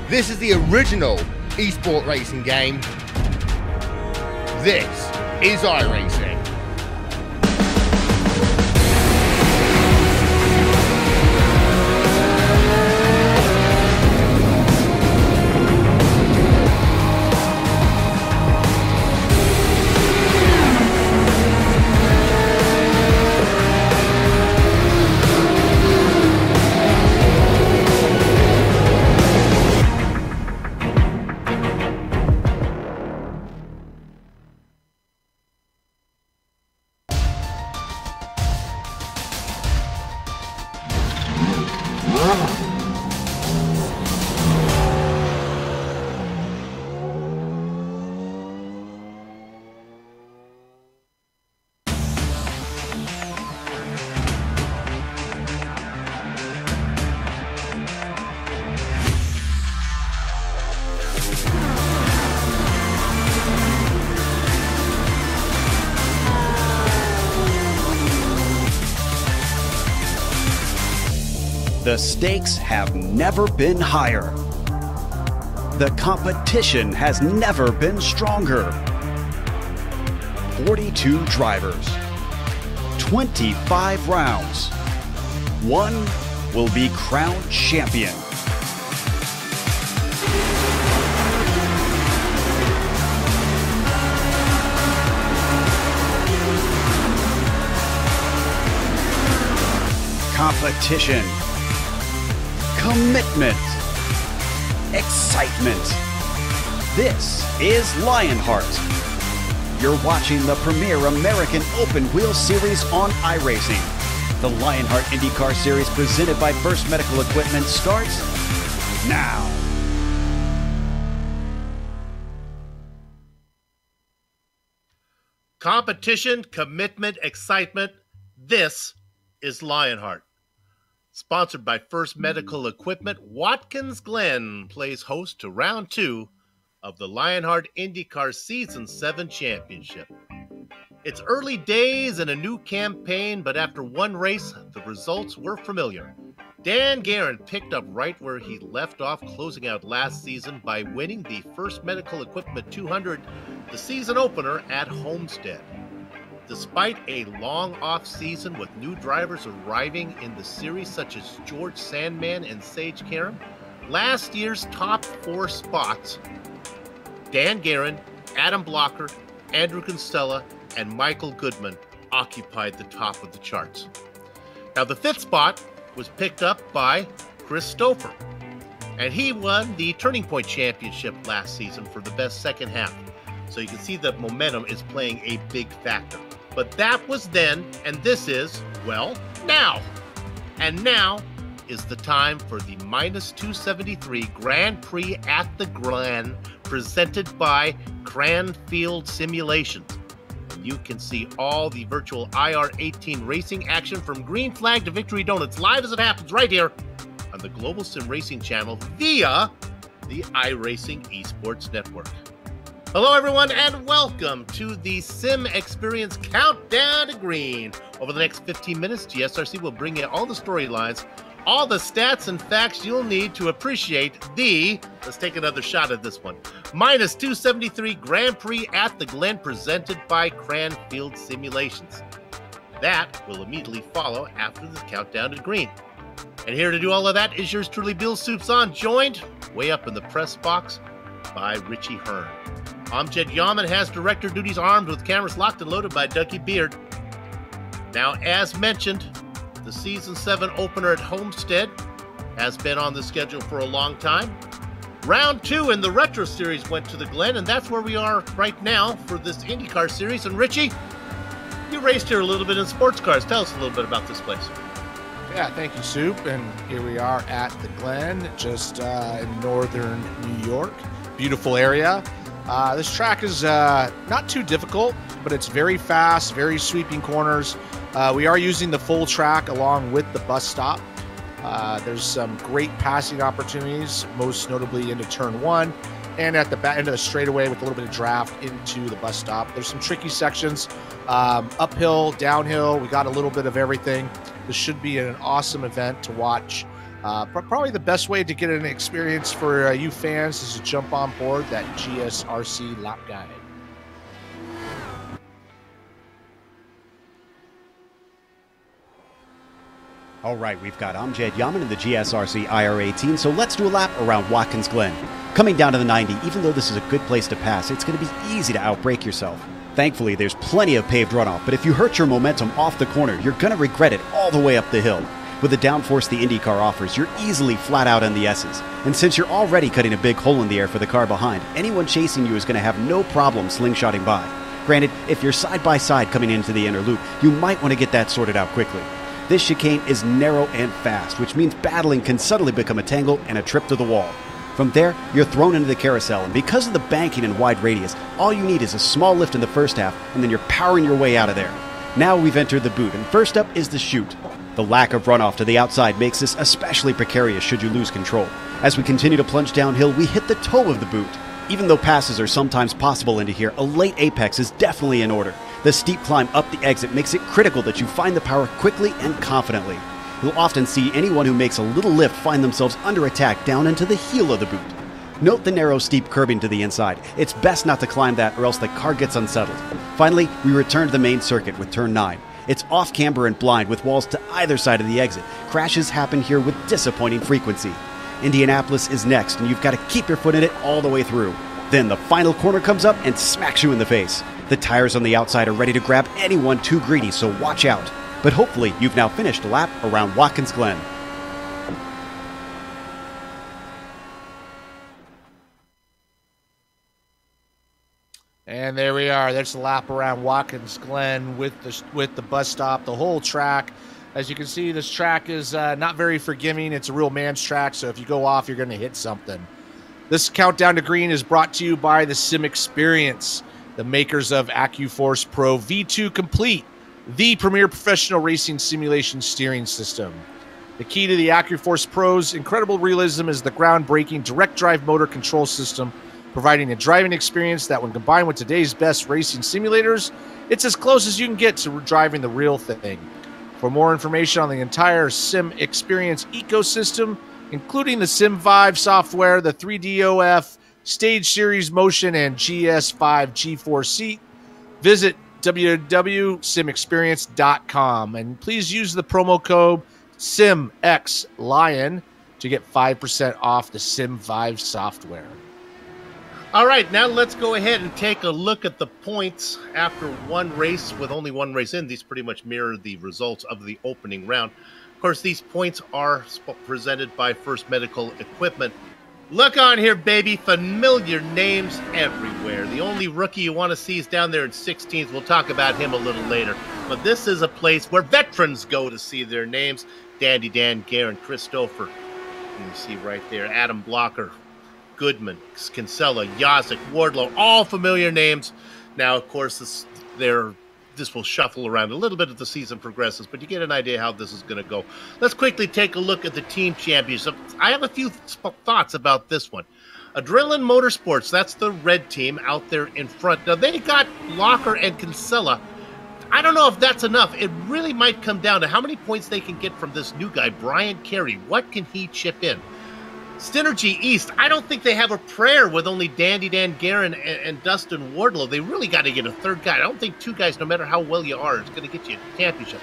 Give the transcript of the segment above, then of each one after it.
This is the original esport racing game. This is iRacing. The stakes have never been higher. The competition has never been stronger. 42 drivers, 25 rounds. One will be crowned champion. Competition, commitment, excitement. This is Lionheart. You're watching the premier American Open Wheel Series on iRacing. The Lionheart IndyCar Series presented by First Medical Equipment starts now. Competition, commitment, excitement. This is Lionheart. Sponsored by First Medical Equipment, Watkins Glen plays host to round 2 of the Lionheart IndyCar Season 7 Championship. It's early days in a new campaign, but after one race, the results were familiar. Dan Garrett picked up right where he left off, closing out last season by winning the first Medical Equipment 200, the season opener at Homestead. Despite a long off-season with new drivers arriving in the series such as George Sandman and Sage Karam, last year's top 4 spots, Dan Garrett, Adam Blocker, Andrew Kinsella, and Michael Goodman occupied the top of the charts. Now the 5th spot was picked up by Chris Stouffer, and he won the Turning Point Championship last season for the best second half. So you can see that momentum is playing a big factor. But that was then, and this is, well, now. And now is the time for the -273 Grand Prix at the Glen, presented by Cranfield Simulations. You can see all the virtual IR18 racing action from green flag to victory donuts live as it happens right here on the Global Sim Racing channel via the iRacing Esports Network. Hello everyone and welcome to the Sim Experience Countdown to Green. Over the next 15 minutes, GSRC will bring you all the storylines, all the stats and facts you'll need to appreciate the, let's take another shot at this one, -273 Grand Prix at the Glen presented by Cranfield Simulations. That will immediately follow after the Countdown to Green. And here to do all of that is yours truly, Bill Soupson, joined way up in the press box by Richie Hearn. Amjad Yaman has director duties, armed with cameras locked and loaded by Dougie Beard. Now, as mentioned, the Season 7 opener at Homestead has been on the schedule for a long time. Round 2 in the Retro Series went to the Glen, and that's where we are right now for this IndyCar Series. And Richie, you raced here a little bit in sports cars. Tell us a little bit about this place. Yeah, thank you, Soup. And here we are at the Glen, just in northern New York. Beautiful area. This track is not too difficult, but it's very fast, very sweeping corners. We are using the full track along with the bus stop. There's some great passing opportunities, most notably into turn 1 and at the back end of the straightaway with a little bit of draft into the bus stop. There's some tricky sections, uphill, downhill. We got a little bit of everything. This should be an awesome event to watch. Probably the best way to get an experience for you fans is to jump on board that GSRC lap guide. All right, we've got Amjad Yaman in the GSRC IR18, so let's do a lap around Watkins Glen. Coming down to the 90, even though this is a good place to pass, it's going to be easy to outbrake yourself. Thankfully, there's plenty of paved runoff, but if you hurt your momentum off the corner, you're going to regret it all the way up the hill. With the downforce the IndyCar offers, you're easily flat out on the S's. And since you're already cutting a big hole in the air for the car behind, anyone chasing you is going to have no problem slingshotting by. Granted, if you're side by side coming into the inner loop, you might want to get that sorted out quickly. This chicane is narrow and fast, which means battling can suddenly become a tangle and a trip to the wall. From there, you're thrown into the carousel, and because of the banking and wide radius, all you need is a small lift in the first half, and then you're powering your way out of there. Now we've entered the boot, and first up is the chute. The lack of runoff to the outside makes this especially precarious should you lose control. As we continue to plunge downhill, we hit the toe of the boot. Even though passes are sometimes possible into here, a late apex is definitely in order. The steep climb up the exit makes it critical that you find the power quickly and confidently. You'll often see anyone who makes a little lift find themselves under attack down into the heel of the boot. Note the narrow, steep curbing to the inside. It's best not to climb that or else the car gets unsettled. Finally, we return to the main circuit with turn 9. It's off-camber and blind with walls to either side of the exit. Crashes happen here with disappointing frequency. Indianapolis is next, and you've got to keep your foot in it all the way through. Then the final corner comes up and smacks you in the face. The tires on the outside are ready to grab anyone too greedy, so watch out. But hopefully you've now finished a lap around Watkins Glen. And there we are. There's the lap around Watkins Glen with the bus stop, the whole track. As you can see, this track is not very forgiving. It's a real man's track, so if you go off, you're going to hit something. This Countdown to Green is brought to you by the Sim Experience, the makers of AccuForce Pro V2 Complete, the premier professional racing simulation steering system. The key to the AccuForce Pro's incredible realism is the groundbreaking direct drive motor control system, providing a driving experience that, when combined with today's best racing simulators, it's as close as you can get to driving the real thing. For more information on the entire Sim Experience ecosystem, including the SimVive software, the 3DOF, Stage Series Motion, and GS5 G4 Seat, visit www.simexperience.com. And please use the promo code SimXLion to get 5% off the SimVive software. All right, now let's go ahead and take a look at the points after one race. With only one race in, these pretty much mirror the results of the opening round. Of course, these points are presented by First Medical Equipment. Look on here, baby. Familiar names everywhere. The only rookie you want to see is down there in 16th. We'll talk about him a little later. But this is a place where veterans go to see their names. Dandy Dan, Garrett, Christopher. You see right there, Adam Blocker, Goodman, Kinsella, Yazik, Wardlow, all familiar names. Now, of course, this will shuffle around a little bit as the season progresses, but you get an idea how this is going to go. Let's quickly take a look at the team championship. I have a few thoughts about this one. Adrenaline Motorsports, that's the red team out there in front. Now, they got Locker and Kinsella. I don't know if that's enough. It really might come down to how many points they can get from this new guy, Brian Carey. What can he chip in? Synergy East, I don't think they have a prayer with only Dandy Dan Garrett and Dustin Wardlow. They really got to get a third guy. I don't think two guys, no matter how well you are, it's going to get you a championship.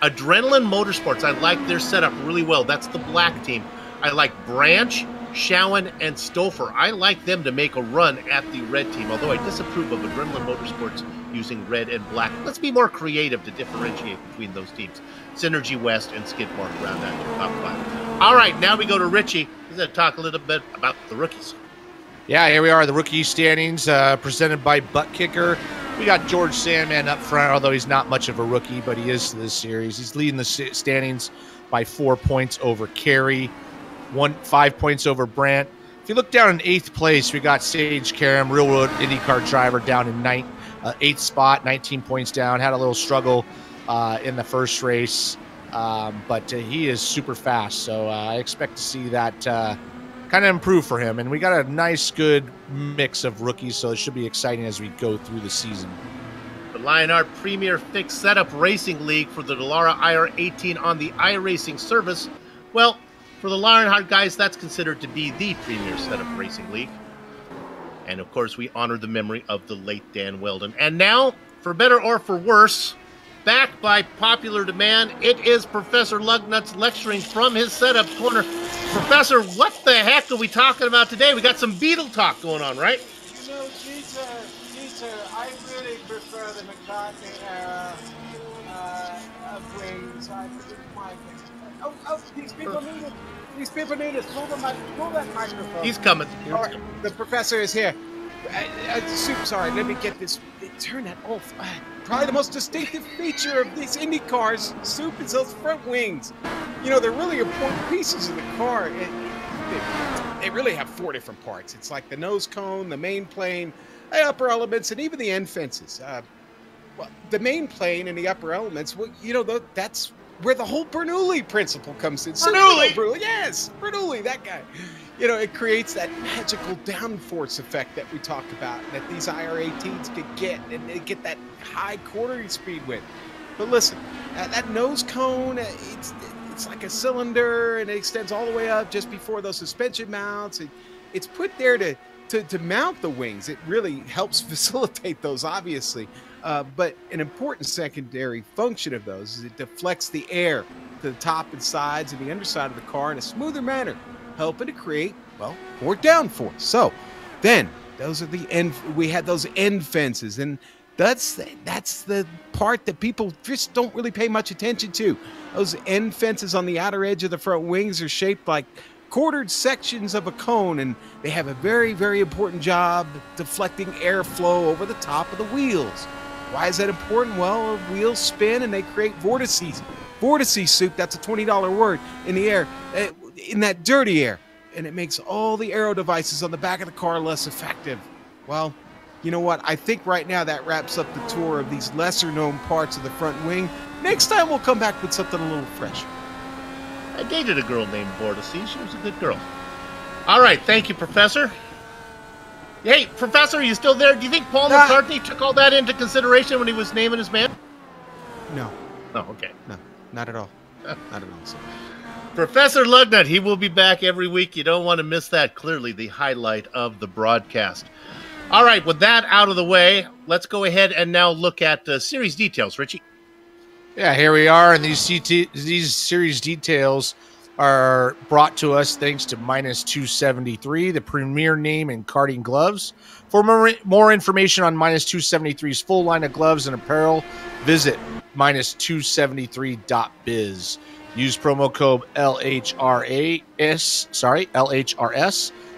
Adrenaline Motorsports, I like their setup really well. That's the black team. I like Branch, Showen, and Stouffer. I like them to make a run at the red team, although I disapprove of Adrenaline Motorsports using red and black. Let's be more creative to differentiate between those teams. Synergy West and Skidmore around that top five. All right, now we go to Richie. He's going to talk a little bit about the rookies. Yeah, here we are, the rookie standings presented by Butt Kicker. We got George Sandman up front, although he's not much of a rookie, but he is to this series. He's leading the standings by 4 points over Carey, 5 points over Brandt. If you look down in 8th place, we got Sage Karam, Real World IndyCar driver, down in 8th spot, 19 points down. Had a little struggle in the first race. But he is super fast, so I expect to see that kind of improve for him. And we got a nice, good mix of rookies, so it should be exciting as we go through the season. The Lionheart Premier Fixed Setup Racing League for the Dallara IR18 on the iRacing service. Well, for the Lionheart guys, that's considered to be the Premier Setup Racing League. And, of course, we honor the memory of the late Dan Weldon. And now, for better or for worse, back by popular demand, it is Professor Lugnuts lecturing from his setup corner. Professor, what the heck are we talking about today? We got some Beetle talk going on, right? You know, Jeter, I really prefer the McCartney era of wings. I prefer my wings. Oh, these people need it. These people need it. Pull that microphone. He's coming. The professor is here. Sorry, let me get this. Turn that off. Probably the most distinctive feature of these Indy cars, Soup, is those front wings. You know, they're really important pieces of the car. They really have 4 different parts. It's like the nose cone, the main plane, the upper elements, and even the end fences. Well, the main plane and the upper elements, well, you know, that's where the whole Bernoulli principle comes in. Bernoulli? Yes, Bernoulli, that guy. You know, it creates that magical downforce effect that we talked about, that these IR18s could get, and they get that high quartering speed with. But listen, that nose cone, it's like a cylinder, and it extends all the way up just before those suspension mounts. It's put there to mount the wings. It really helps facilitate those, obviously. But an important secondary function of those is it deflects the air to the top and sides and the underside of the car in a smoother manner, helping to create, well, more downforce. So then those are the end. We had those end fences, and that's the part that people just don't really pay much attention to. Those end fences on the outer edge of the front wings are shaped like quartered sections of a cone, and they have a very, very important job deflecting airflow over the top of the wheels. Why is that important? Well, wheels spin and they create vortices. Vortices, Soup, that's a $20 word, in the air, in that dirty air. And it makes all the aero devices on the back of the car less effective. Well, you know what? I think right now that wraps up the tour of these lesser-known parts of the front wing. Next time we'll come back with something a little fresher. I dated a girl named Vortices. She was a good girl. All right, thank you, Professor. Hey, Professor, are you still there? Do you think Paul McCartney took all that into consideration when he was naming his band? No. Oh, okay. No. Not at all. Not at all, sir. Professor Lugnut, he will be back every week. You don't want to miss that. Clearly the highlight of the broadcast. All right, with that out of the way, let's go ahead and now look at series details. Richie? Yeah, here we are, and these series details are brought to us thanks to Minus 273, the premier name in karting gloves. For more information on Minus 273's full line of gloves and apparel, visit minus273.biz. Use promo code LHRS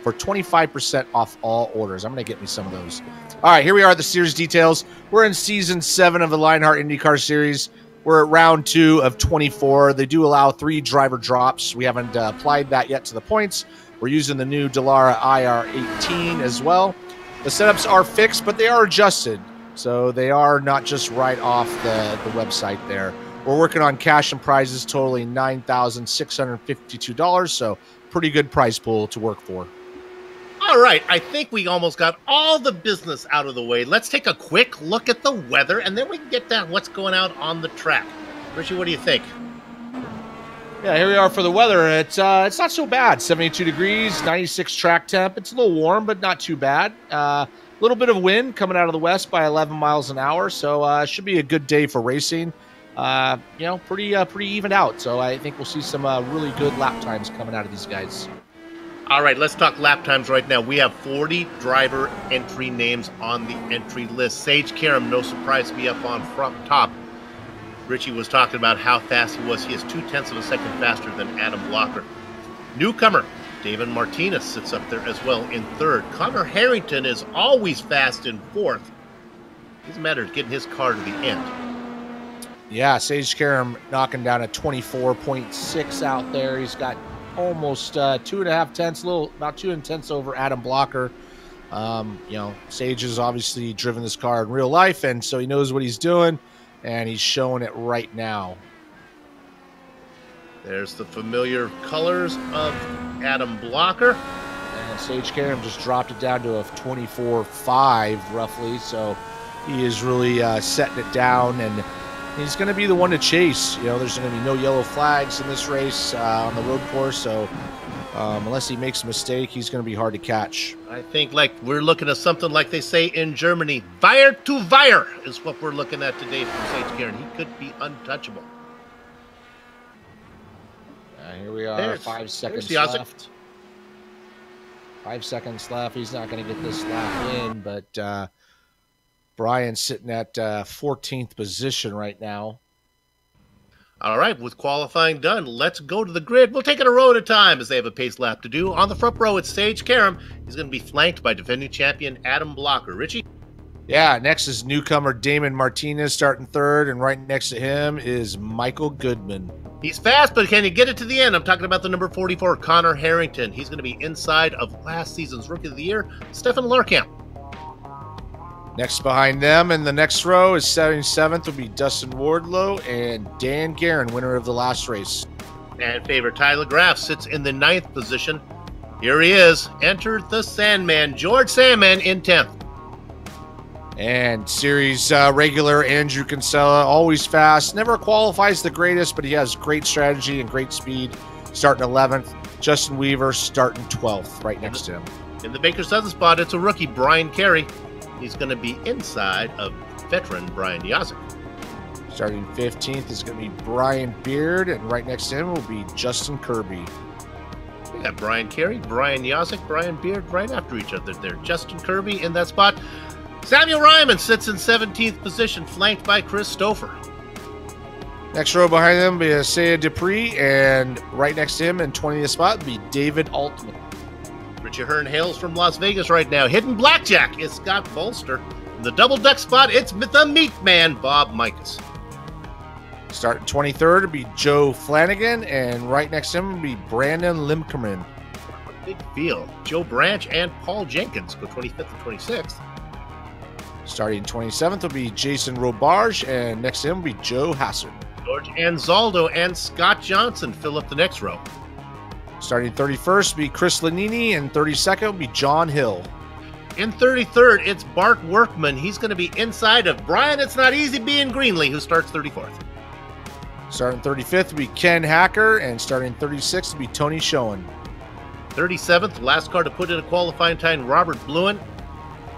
for 25% off all orders. I'm going to get me some of those. All right, here we are, the series details. We're in Season 7 of the Lionheart IndyCar Series. We're at round 2 of 24. They do allow 3 driver drops. We haven't applied that yet to the points. We're using the new Dallara IR18 as well. The setups are fixed, but they are adjusted. So they are not just right off the website there. We're working on cash and prizes totaling $9,652. So pretty good prize pool to work for. All right, I think we almost got all the business out of the way. Let's take a quick look at the weather, and then we can get down what's going out on the track. Richie, what do you think? Yeah, here we are for the weather. It's not so bad. 72 degrees, 96 track temp. It's a little warm, but not too bad. A little bit of wind coming out of the west by 11 miles an hour, so it should be a good day for racing. Pretty even out. So I think we'll see some really good lap times coming out of these guys. All right, let's talk lap times right now. We have 40 driver entry names on the entry list. Sage Karam, no surprise to be up on front top. Richie was talking about how fast he was. He is 0.2 of a second faster than Adam Blocker. Newcomer, David Martinez sits up there as well in third. Connor Harrington is always fast in fourth. Doesn't matter getting his car to the end. Yeah, Sage Karam knocking down a 24.6 out there. He's got almost 2.5 tenths, about 2 tenths over Adam Blocker. Sage has obviously driven this car in real life, and so he knows what he's doing, and he's showing it right now. There's the familiar colors of Adam Blocker. And Sage Karam just dropped it down to a 24.5 roughly, so he is really setting it down, and he's going to be the one to chase. There's going to be no yellow flags in this race on the road course, so unless he makes a mistake, he's going to be hard to catch. I think we're looking at something like they say in Germany, Wire to Wire is what we're looking at today from Sage Karam. He could be untouchable. Here we are, 5 seconds left. 5 seconds left. He's not going to get this lap in, but Brian's sitting at 14th position right now. All right, with qualifying done, let's go to the grid. We'll take it a row at a time as they have a pace lap to do. On the front row, it's Sage Karam. He's going to be flanked by defending champion Adam Blocker. Richie? Yeah, next is newcomer Damon Martinez starting third, and right next to him is Michael Goodman. He's fast, but can he get it to the end? I'm talking about the number 44, Connor Harrington. He's going to be inside of last season's Rookie of the Year, Stefan Larkamp. Next behind them in the next row is 77th will be Dustin Wardlow and Dan Guerin, winner of the last race. And favorite Tyler Graff sits in the 9th position. Here he is. Entered the Sandman, George Sandman in 10th. And series regular Andrew Kinsella, always fast. Never qualifies the greatest, but he has great strategy and great speed. Starting 11th. Justin Weaver starting 12th, right next to him. In the Baker's dozen spot, it's a rookie, Brian Carey. He's going to be inside of veteran Brian Yazek. Starting 15th is going to be Brian Beard, and right next to him will be Justin Kirby. We got Brian Carey, Brian Yazek, Brian Beard right after each other there. Justin Kirby in that spot. Samuel Ryman sits in 17th position, flanked by Chris Stouffer. Next row behind them will be Isaiah Dupree, and right next to him in 20th spot will be David Altman. Richie Hearn hails from Las Vegas right now. Hidden Blackjack is Scott Bolster. In the double duck spot, it's the meat man, Bob Mikas. Starting 23rd will be Joe Flanagan, and right next to him will be Brandon Limkerman. Big field. Joe Branch and Paul Jenkins go 25th and 26th. Starting 27th will be Jason Robarge, and next to him will be Joe Hassard. George Anzaldo and Scott Johnson fill up the next row. Starting 31st will be Chris Lanini, and 32nd will be John Hill. In 33rd, it's Bart Workman. He's going to be inside of Brian It's Not Easy Being Greenlee, who starts 34th. Starting 35th will be Ken Hacker, and starting 36th will be Tony Schoen. 37th, last car to put in a qualifying time, Robert Bluen.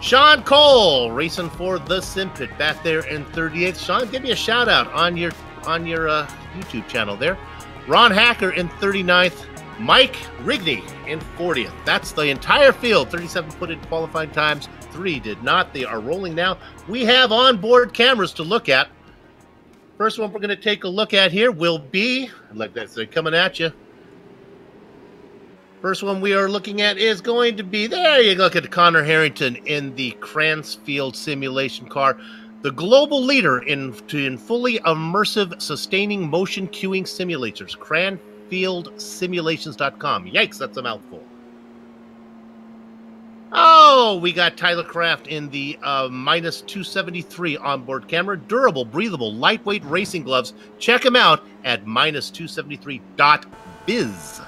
Sean Cole racing for the Simpit back there in 38th. Sean, give me a shout out on your YouTube channel there. Ron Hacker in 39th. Mike Rigney in 40th. That's the entire field. 37 put in qualifying times, 3 did not. They are rolling now. We have onboard cameras to look at. First one we're going to take a look at here will be, like that's they're coming at you. First one we are looking at is going to be, there you look at Connor Harrington in the Cransfield simulation car. The global leader in fully immersive sustaining motion queuing simulators. CranfieldSimulations.com. Yikes, that's a mouthful. Oh, we got Tyler Craft in the minus 273 onboard camera. Durable, breathable, lightweight racing gloves. Check them out at minus273.biz.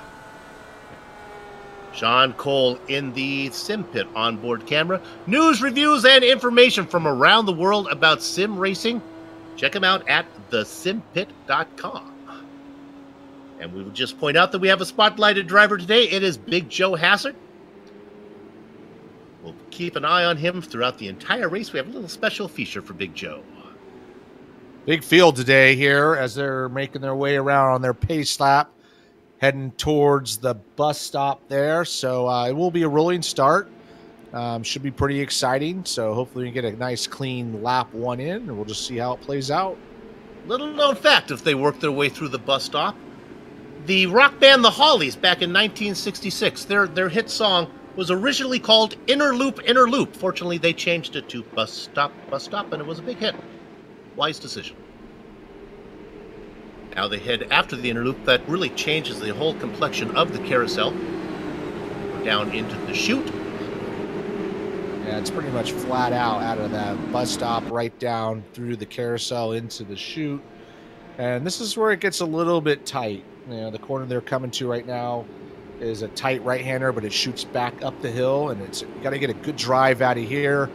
Sean Cole in the SimPit onboard camera. News, reviews, and information from around the world about sim racing. Check them out at thesimpit.com. And we will just point out that we have a spotlighted driver today. It is Big Joe Hassard. We'll keep an eye on him throughout the entire race. We have a little special feature for Big Joe. Big field today here as they're making their way around on their pace lap, heading towards the bus stop there. So it will be a rolling start. Should be pretty exciting. So hopefully we can get a nice clean lap 1 in, and we'll just see how it plays out. Little known fact, if they work their way through the bus stop, the rock band The Hollies back in 1966, their hit song was originally called Inner Loop, Inner Loop. Fortunately, they changed it to Bus Stop, and it was a big hit. Wise decision. Now they head after the inner loop. That really changes the whole complexion of the carousel. We're down into the chute. Yeah, it's pretty much flat out of that bus stop right down through the carousel into the chute. And this is where it gets a little bit tight. You know, the corner they're coming to right now is a tight right-hander, but it shoots back up the hill, and you got to get a good drive out of here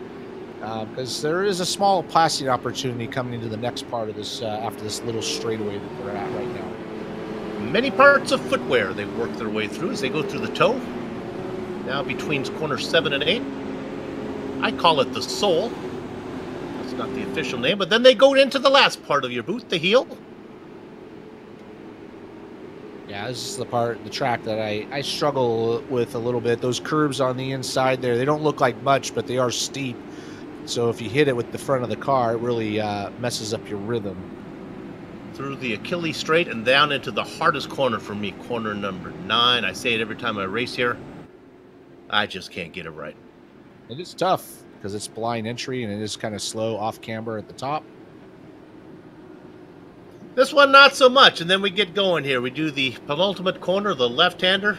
because there is a small passing opportunity coming into the next part of this after this little straightaway that they're at right now. Many parts of footwear they work their way through as they go through the toe. Now between corner 7 and 8. I call it the sole. That's not the official name, but then they go into the last part of your boot, the heel. Yeah, this is the track that I struggle with a little bit. Those curves on the inside there, they don't look like much, but they are steep. So if you hit it with the front of the car, it really messes up your rhythm. Through the Achilles straight and down into the hardest corner for me, corner number 9. I say it every time I race here. I just can't get it right. It is tough because it's blind entry and it is kind of slow off camber at the top. This one, not so much. And then we get going here. We do the penultimate corner, the left-hander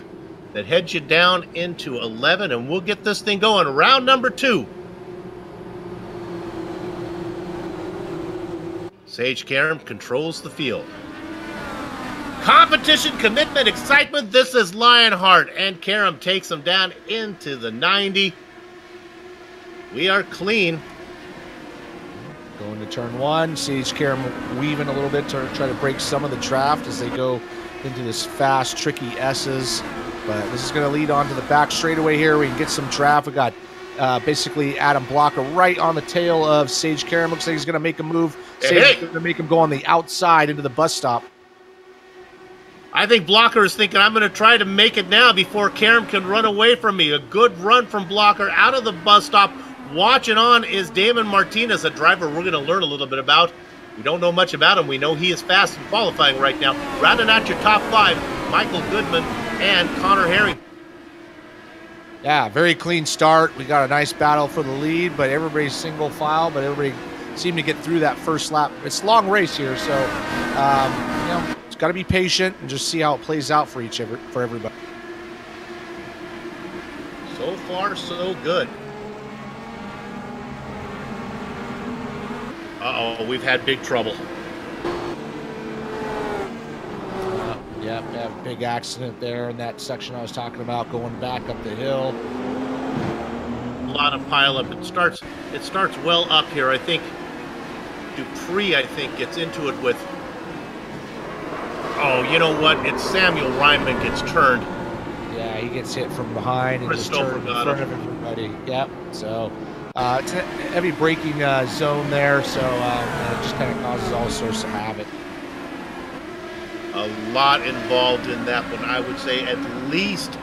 that heads you down into 11, and we'll get this thing going. Round number 2. Sage Karam controls the field. Competition, commitment, excitement. This is Lionheart, and Karam takes him down into the 90. We are clean. Going to turn 1, Sage Karam weaving a little bit to try to break some of the draft as they go into this fast, tricky S's. But this is going to lead on to the back straightaway here. We can get some draft. We got basically Adam Blocker right on the tail of Sage Karam. Looks like he's going to make a move. Sage is going to make him go on the outside into the bus stop. I think Blocker is thinking, I'm going to try to make it now before Karam can run away from me. A good run from Blocker out of the bus stop. Watching on is Damon Martinez, a driver we're going to learn a little bit about. We don't know much about him. We know he is fast in qualifying right now. Rounding out your top 5, Michael Goodman and Connor Herring. Yeah, very clean start. We got a nice battle for the lead, but everybody's single file, but everybody seemed to get through that first lap. It's a long race here, so you know, it's got to be patient and just see how it plays out for everybody. So far, so good. Uh-oh, we've had big trouble. Yep, have a big accident there in that section I was talking about, going back up the hill. A lot of pileup. It starts well up here. I think Dupree, gets into it with Oh, you know what? It's Samuel Ryman gets turned. Yeah, he gets hit from behind and just turned in front of everybody. Yep. So it's a heavy braking zone there, so it just kind of causes all sorts of havoc. A lot involved in that one. I would say at least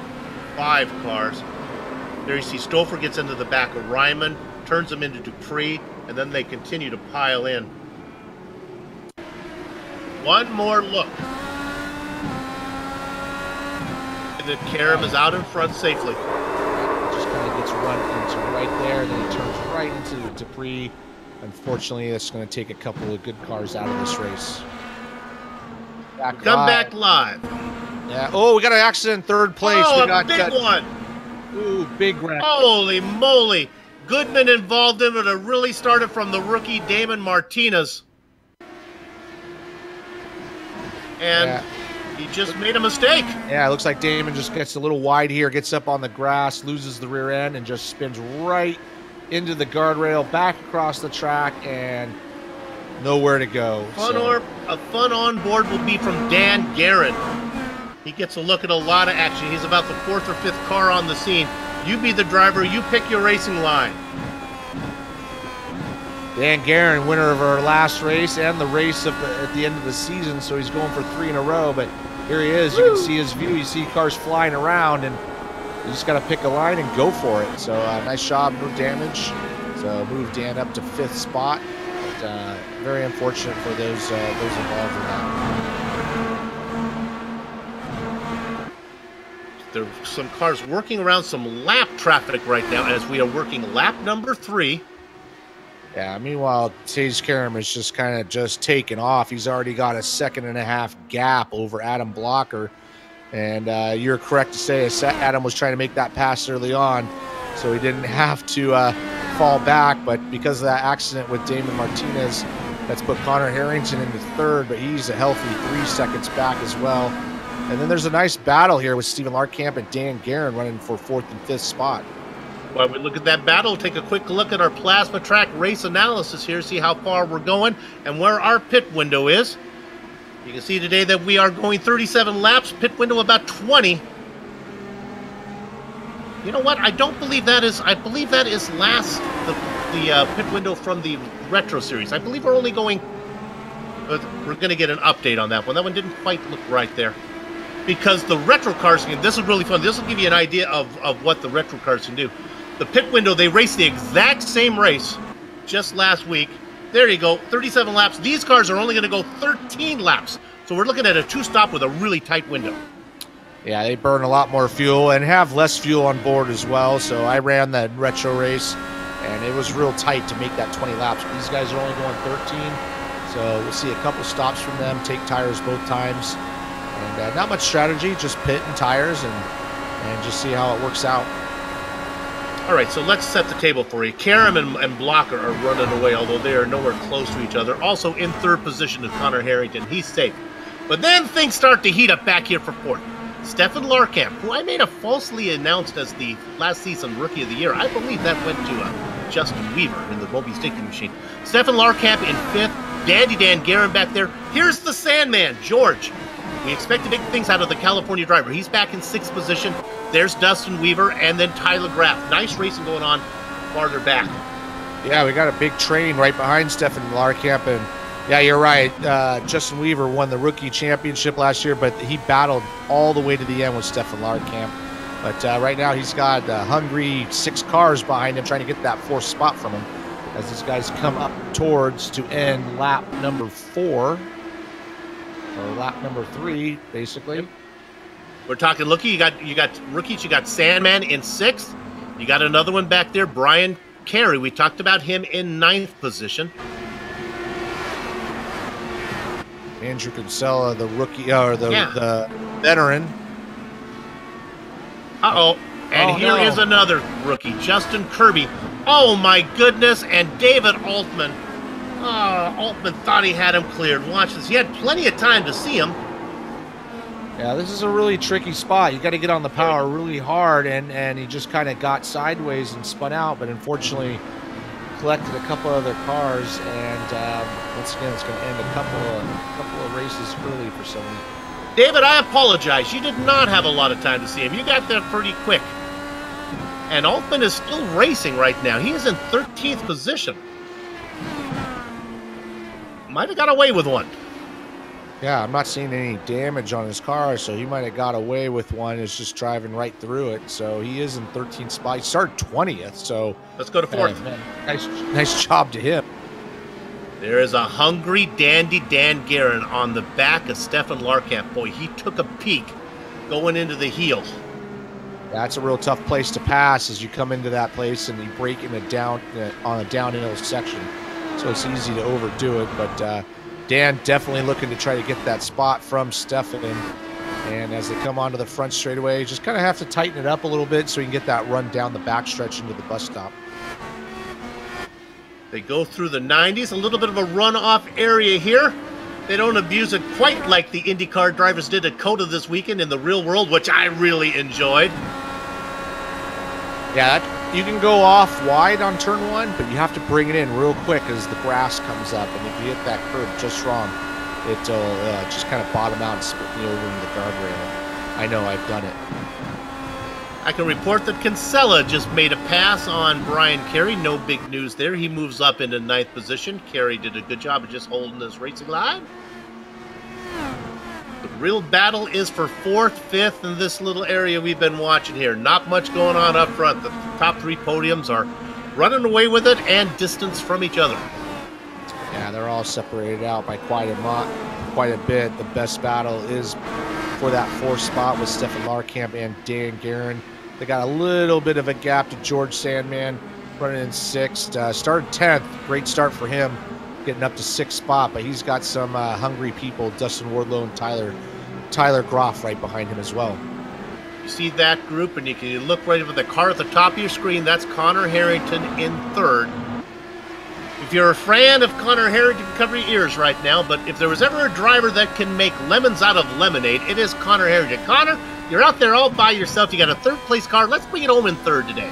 5 cars. There you see Stouffer gets into the back of Ryman, turns him into Prix, and then they continue to pile in. One more look. The Karam is out in front safely. Just kind of gets run into right there, then he turns right into Prix. Unfortunately, that's going to take a couple of good cars out of this race. Come back live. Yeah. Oh, we got an accident in third place. Oh, we got a big one. Ooh, big wreck. Holy moly. Goodman involved in it. It really started from the rookie Damon Martinez. And he just made a mistake. Yeah, it looks like Damon just gets a little wide here, gets up on the grass, loses the rear end, and just spins right into the guardrail, back across the track, and nowhere to go. A fun onboard will be from Dan Garrett. He gets a look at a lot of action. He's about the 4th or 5th car on the scene. You be the driver. You pick your racing line. Dan Garrett, winner of our last race and the race at the end of the season, so he's going for 3 in a row. But here he is. You can see his view. You see cars flying around, and you just got to pick a line and go for it. So nice job, no damage. So move Dan up to 5th spot. But, very unfortunate for those involved in that. There's some cars working around some lap traffic right now as we are working lap number 3. Yeah, meanwhile, Tage Karam is just kind of just taking off. He's already got a 2.5 gap over Adam Blocker. And you're correct to say Adam was trying to make that pass early on, so he didn't have to fall back. But because of that accident with Damon Martinez, that's put Connor Harrington into 3rd, but he's a healthy 3 seconds back as well. And then there's a nice battle here with Stephen Larkamp and Dan Guerin running for 4th and 5th spot. While we look at that battle, take a quick look at our plasma track race analysis here, see how far we're going and where our pit window is. You can see today that we are going 37 laps, pit window about 20. You know what? I don't believe that is, I believe that is the pit window from the Retro Series. I believe we're only going, we're going to get an update on that one. That one didn't quite look right there. Because the retro cars, this is really fun. This will give you an idea of what the retro cars can do. The pit window, they raced the exact same race just last week. There you go, 37 laps. These cars are only going to go 13 laps. So we're looking at a 2-stop with a really tight window. Yeah, they burn a lot more fuel and have less fuel on board as well. So I ran that retro race, and it was real tight to make that 20 laps. These guys are only going 13. So we'll see a couple stops from them, take tires both times. And not much strategy, just pit and tires and just see how it works out. All right, so let's set the table for you. Karam and Blocker are running away, although they are nowhere close to each other. Also in 3rd position is Connor Harrington. He's safe. But then things start to heat up back here for 4th. Stefan Larkamp, who I made a falsely announced as the last season Rookie of the Year. I believe that went to Justin Weaver in the Moby Stinking Machine. Stefan Larkamp in 5th. Dandy Dan Guerin back there. Here's the Sandman, George. We expected big things out of the California driver. He's back in 6th position. There's Dustin Weaver and then Tyler Graff. Nice racing going on farther back. Yeah, we got a big train right behind Stefan Larkamp. And yeah, you're right. Justin Weaver won the rookie championship last year, but he battled all the way to the end with Stefan Larkamp. But right now he's got hungry 6 cars behind him trying to get that 4th spot from him as these guys come up towards to end lap number 4. Or lap number 3, basically. Yep. We're talking looky. You got rookies. You got Sandman in 6th. You got another one back there, Brian Carey. We talked about him in 9th position. Andrew Kinsella, the rookie or the veteran. And here is another rookie, Justin Kirby. Oh my goodness! And David Altman. Altman thought he had him cleared. Watch this. He had plenty of time to see him. Yeah, this is a really tricky spot. You got to get on the power really hard, and he just kind of got sideways and spun out, but unfortunately collected a couple other cars, and once again, it's going to end a couple of races early for some David, I apologize. You did not have a lot of time to see him. You got there pretty quick. And Altman is still racing right now. He is in 13th position. Might have got away with one. Yeah, I'm not seeing any damage on his car, so he might have got away with one. It's just driving right through it. So he is in 13th spot. He started 20th, so let's go to 4th. Man, nice job to him. There is a hungry dandy Dan Garrett on the back of Stefan Larkamp. Boy, he took a peek going into the heel. That's a real tough place to pass as you come into that place and you break in on a downhill section. So it's easy to overdo it, but Dan definitely looking to try to get that spot from Stefan. And as they come onto the front straightaway, just kind of have to tighten it up a little bit so you can get that run down the backstretch into the bus stop. They go through the 90s, a little bit of a runoff area here. They don't abuse it quite like the IndyCar drivers did at COTA this weekend in the real world, which I really enjoyed. Yeah, you can go off wide on turn 1, but you have to bring it in real quick as the grass comes up. And if you hit that curb just wrong, it'll just kind of bottom out and split you over into the guardrail. I know, I've done it. I can report that Kinsella just made a pass on Brian Carey. No big news there. He moves up into 9th position. Carey did a good job of just holding this racing line. The real battle is for 4th, 5th in this little area we've been watching here. Not much going on up front. The top 3 podiums are running away with it and distance from each other. Yeah, they're all separated out by quite a bit. The best battle is for that 4th spot with Stefan Larkamp and Dan Garrett. They got a little bit of a gap to George Sandman running in 6th. Started 10th. Great start for him, getting up to 6th spot, but he's got some hungry people, Dustin Wardlow and Tyler Graff right behind him as well. You see that group, and you can look right over the car at the top of your screen. That's Connor Harrington in 3rd. If you're a fan of Connor Harrington, cover your ears right now, but if there was ever a driver that can make lemons out of lemonade, it is Connor Harrington. Connor, you're out there all by yourself. You got a 3rd place car. Let's bring it home in 3rd today.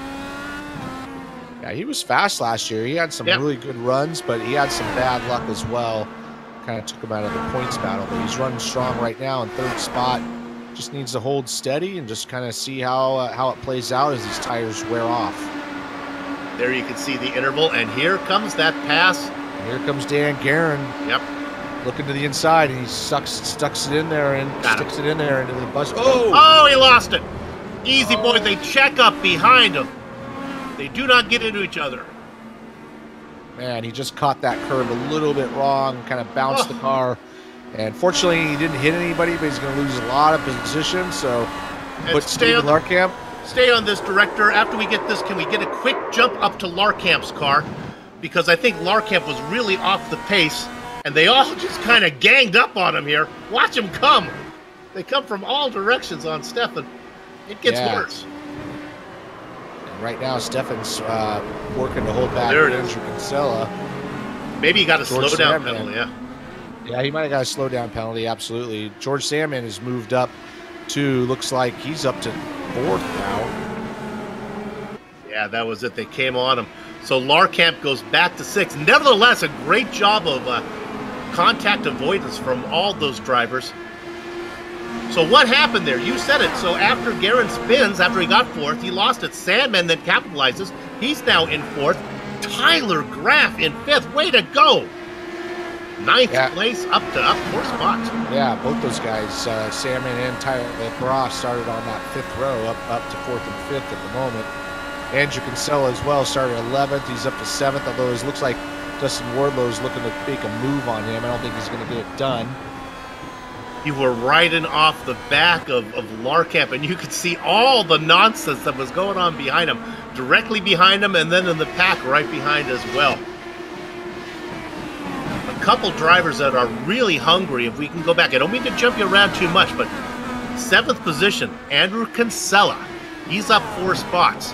Yeah, he was fast last year. He had some really good runs, but he had some bad luck as well. Kind of took him out of the points battle, but he's running strong right now in 3rd spot. Just needs to hold steady and just kind of see how it plays out as these tires wear off. There you can see the interval, and here comes that pass. And here comes Dan Garrett. Yep. Looking to the inside, and he sticks it in there and sticks it in there into the bus. Oh, he lost it. Easy, boys. They check up behind him. They do not get into each other. Man, he just caught that curve a little bit wrong, kind of bounced the car. And fortunately, he didn't hit anybody, but he's going to lose a lot of position. So, but Stefan Larkamp. Stay on this, director. After we get this, can we get a quick jump up to Larkamp's car? Because I think Larkamp was really off the pace, and they all just kind of ganged up on him here. Watch him come. They come from all directions on Stefan. It gets worse. And right now, Stefan's working to hold back Andrew Kinsella. Maybe he got a slow down penalty, Yeah, he might have got a slow down penalty, absolutely. George Sandman has moved up to, looks like he's up to 4th now. Yeah, that was it. They came on him. So Larkamp goes back to 6th. Nevertheless, a great job of contact avoidance from all those drivers. So what happened there? You said it. So after Garrett spins, after he got 4th, he lost it. Sandman then capitalizes. He's now in 4th. Tyler Graff in 5th. Way to go. 9th place, up 4 spots. Yeah, both those guys, Sandman and Tyler Graff, started on that 5th row, up to 4th and 5th at the moment. Andrew Kinsella as well started 11th. He's up to 7th, although it looks like Dustin Wardlow is looking to make a move on him. I don't think he's going to get it done. You were riding off the back of Larkamp, and you could see all the nonsense that was going on behind him, directly behind him, and then in the pack right behind as well. Couple drivers that are really hungry. If we can go back, I don't mean to jump you around too much, but 7th position, Andrew Kinsella. He's up 4 spots.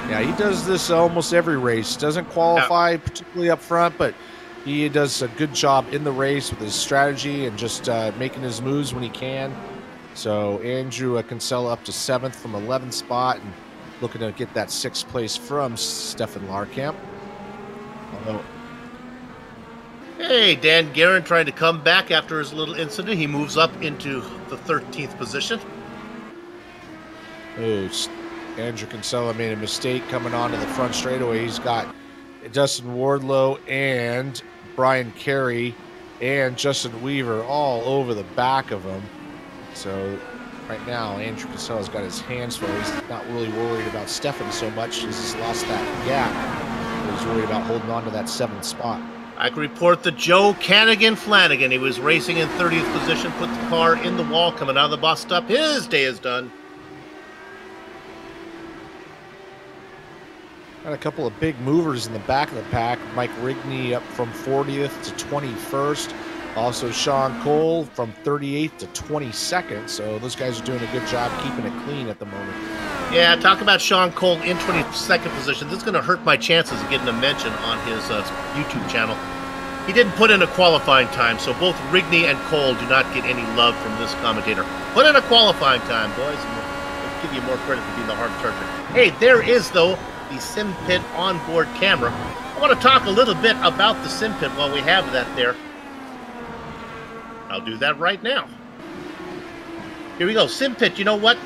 Yeah, he does this almost every race. Doesn't qualify particularly up front, but he does a good job in the race with his strategy and just making his moves when he can. So Andrew Kinsella up to 7th from 11th spot, and looking to get that 6th place from Stefan Larkamp. Although, Hey, Dan Garrett trying to come back after his little incident. He moves up into the 13th position. Oh, Andrew Kinsella made a mistake coming onto the front straightaway. He's got Dustin Wardlow and Brian Carey and Justin Weaver all over the back of him. So right now, Andrew Kinsella's got his hands full. He's not really worried about Stefan so much. He's lost that gap. He's worried about holding on to that 7th spot. I can report that Joe Canagan Flanagan, he was racing in 30th position, put the car in the wall coming out of the bus stop. His day is done. Got a couple of big movers in the back of the pack. Mike Rigney up from 40th to 21st. Also Sean Cole from 38th to 22nd. So those guys are doing a good job keeping it clean at the moment. Yeah, talk about Sean Cole in 22nd position. This is going to hurt my chances of getting a mention on his YouTube channel. He didn't put in a qualifying time, so both Rigney and Cole do not get any love from this commentator. Put in a qualifying time, boys, and we'll give you more credit for being the hard charger. Hey, there is, though, the SimPit onboard camera. I want to talk a little bit about the SimPit while we have that there. I'll do that right now. Here we go. SimPit, you know what?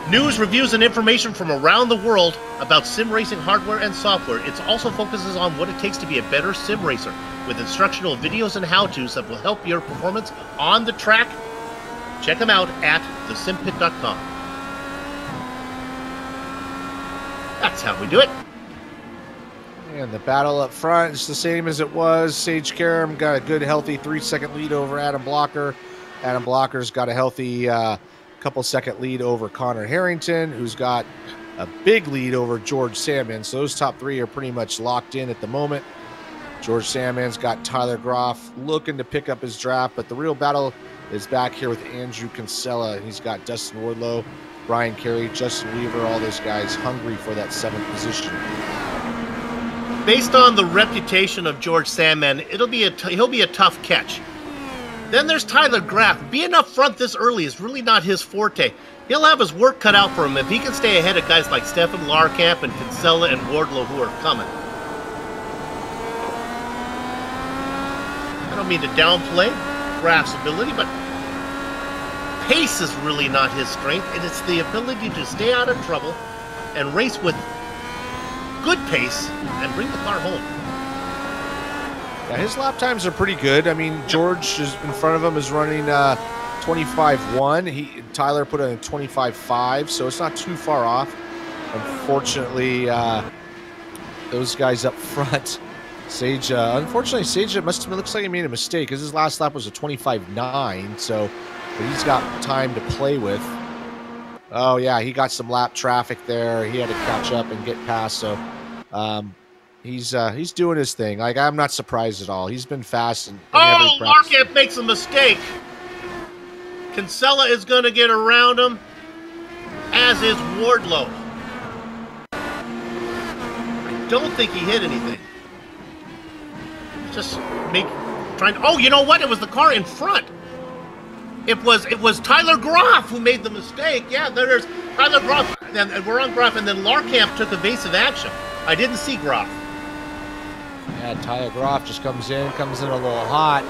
News, reviews, and information from around the world about sim racing hardware and software. It also focuses on what it takes to be a better sim racer, with instructional videos and how-tos that will help your performance on the track. Check them out at thesimpit.com. That's how we do it. And the battle up front is the same as it was. Sage Karam got a good, healthy 3-second lead over Adam Blocker. Adam Blocker's got a healthy couple-second lead over Connor Harrington, who's got a big lead over George Salmon. So those top 3 are pretty much locked in at the moment. George Salmon's got Tyler Graff looking to pick up his draft, but the real battle is back here with Andrew Kinsella. He's got Dustin Wardlow, Brian Carey, Justin Weaver, all those guys hungry for that 7th position. Based on the reputation of George Salmon, he'll be a tough catch. Then there's Tyler Graff. Being up front this early is really not his forte. He'll have his work cut out for him if he can stay ahead of guys like Stefan Larkamp and Kinsella and Wardlow who are coming. I don't mean to downplay Graff's ability, but pace is really not his strength, and it's the ability to stay out of trouble and race with good pace and bring the car home. Yeah, his lap times are pretty good. I mean, George is in front of him is running 25.1. Tyler put in a 25.5, so it's not too far off. Unfortunately, those guys up front, Sage. Unfortunately, Sage looks like he made a mistake because his last lap was a 25.9. So, but he's got time to play with. Oh yeah, he got some lap traffic there. He had to catch up and get past. So. He's doing his thing. Like, I'm not surprised at all. He's been fast in every practice. Larkamp makes a mistake. Kinsella is going to get around him, as is Wardlow. I don't think he hit anything. Just trying. Oh, you know what? It was the car in front. It was Tyler Graff who made the mistake. Yeah, there's Tyler Graff, and we're on Graff, and then Larkamp took evasive action. I didn't see Graff. Yeah, Tyler Graff just comes in a little hot,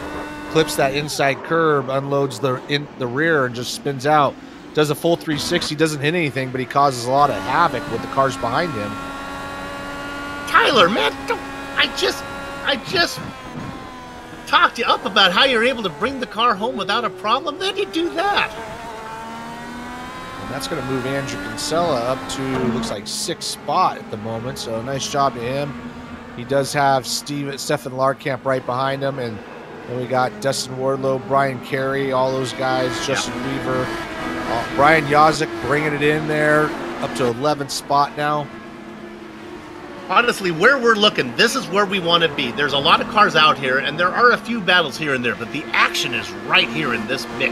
clips that inside curb, unloads the rear, and just spins out. Does a full 360, doesn't hit anything, but he causes a lot of havoc with the cars behind him. Tyler, man, I just talked you up about how you're able to bring the car home without a problem. Then you do that. And that's going to move Andrew Kinsella up to, looks like, 6th spot at the moment. So nice job to him. He does have Stefan Larkamp right behind him. And then we got Dustin Wardlow, Brian Carey, all those guys, Justin Weaver, Brian Yazik bringing it in there up to 11th spot now. Honestly, where we're looking, this is where we want to be. There's a lot of cars out here, and there are a few battles here and there, but the action is right here in this mix.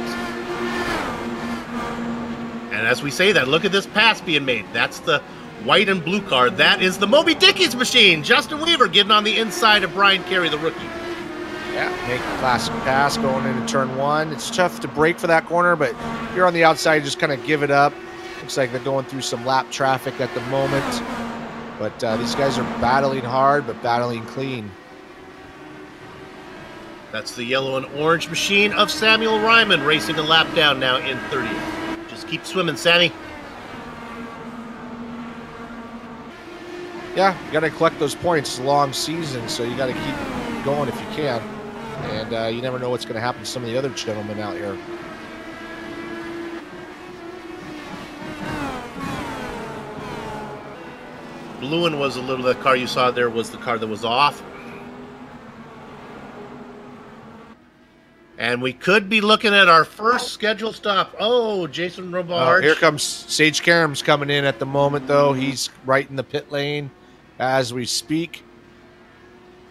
And as we say that, look at this pass being made. That's the white and blue car. That is the Moby Dickey's machine. Justin Weaver getting on the inside of Brian Carey, the rookie. Yeah, make a classic pass going into turn 1. It's tough to brake for that corner, but you're on the outside, just kind of give it up. Looks like they're going through some lap traffic at the moment. But these guys are battling hard, but battling clean. That's the yellow and orange machine of Samuel Ryman racing a lap down now in 30th. Just keep swimming, Sammy. Yeah, you got to collect those points. It's a long season, so you got to keep going if you can. And you never know what's going to happen to some of the other gentlemen out here. Blue one was the car you saw there was the car that was off. And we could be looking at our first scheduled stop. Oh, Jason Robard. Here comes Sage Karam's coming in at the moment, though. He's right in the pit lane as we speak.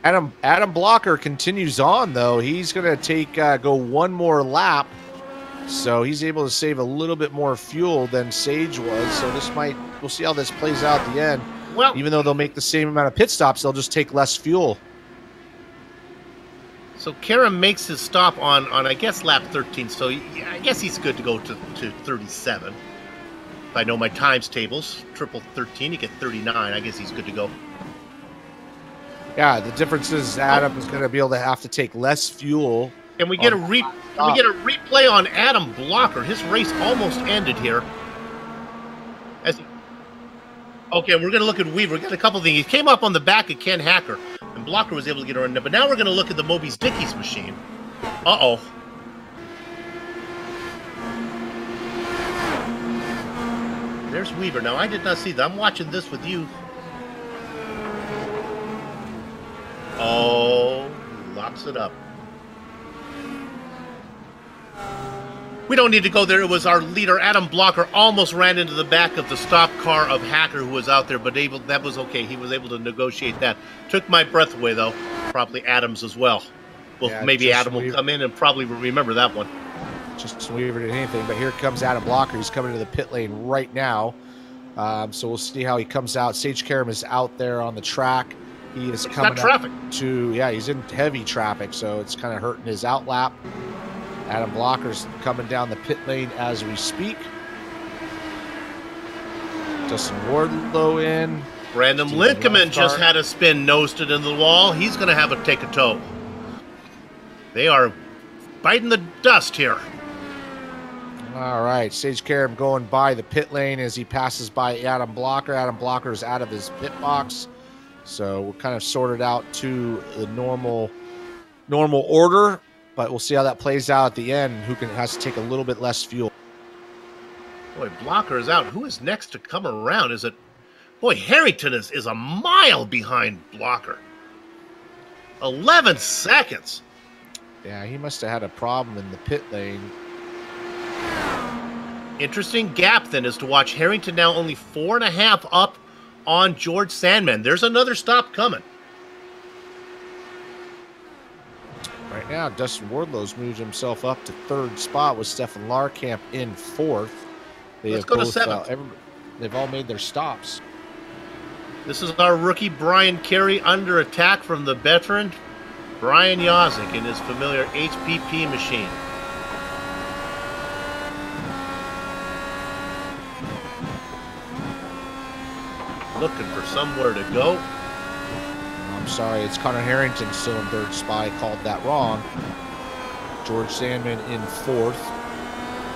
Adam Blocker continues on, though. He's going to go one more lap, so he's able to save a little bit more fuel than Sage was. So we'll see how this plays out at the end. Well, even though they'll make the same amount of pit stops, they'll just take less fuel. So Karam makes his stop on I guess lap 13. So yeah, I guess he's good to go to 37. If I know my times tables, triple 13, you get 39. I guess he's good to go. Yeah, the difference is Adam is going to be able to have to take less fuel. And we get a replay on Adam Blocker. His race almost ended here. Okay, we're going to look at Weaver. We got a couple things. He came up on the back of Ken Hacker, and Blocker was able to get around. But now we're going to look at the Moby's Dickies machine. Uh-oh. There's Weaver. Now, I did not see that. I'm watching this with you. Oh, locks it up. We don't need to go there. It was our leader, Adam Blocker, almost ran into the back of the stop car of Hacker who was out there, but that was okay. He was able to negotiate that. Took my breath away, though. Probably Adam's as well. Well, yeah, maybe Adam will come in and probably remember that one. Just Weaver did anything, but here comes Adam Blocker. He's coming to the pit lane right now. So we'll see how he comes out. Sage Karam is out there on the track. He is coming traffic. He's in heavy traffic, so it's kind of hurting his outlap. Adam Blocker's coming down the pit lane as we speak. Dustin Wardlow in. Brandon Lincoln just had a spin, nosed it into the wall. He's going to have to take a tow. They are biting the dust here. All right, Sage Karam going by the pit lane as he passes by Adam Blocker. Adam Blocker is out of his pit box. So we're kind of sorted out to the normal order. But we'll see how that plays out at the end. Who has to take a little bit less fuel. Boy, Blocker is out. Who is next to come around? Is it... Boy, Harrington is a mile behind Blocker. 11 seconds. Yeah, he must have had a problem in the pit lane. Interesting gap, then, is to watch Harrington now only 4.5 up on George Sandman. There's another stop coming. Right now, Dustin Wardlow's moved himself up to third spot with Stefan Larkamp in fourth. Let's go to seventh. They've all made their stops. This is our rookie Brian Carey under attack from the veteran Brian Yozik in his familiar HPP machine. Looking for somewhere to go. I'm sorry, it's Connor Harrington still in third spot. I called that wrong. George Sandman in fourth.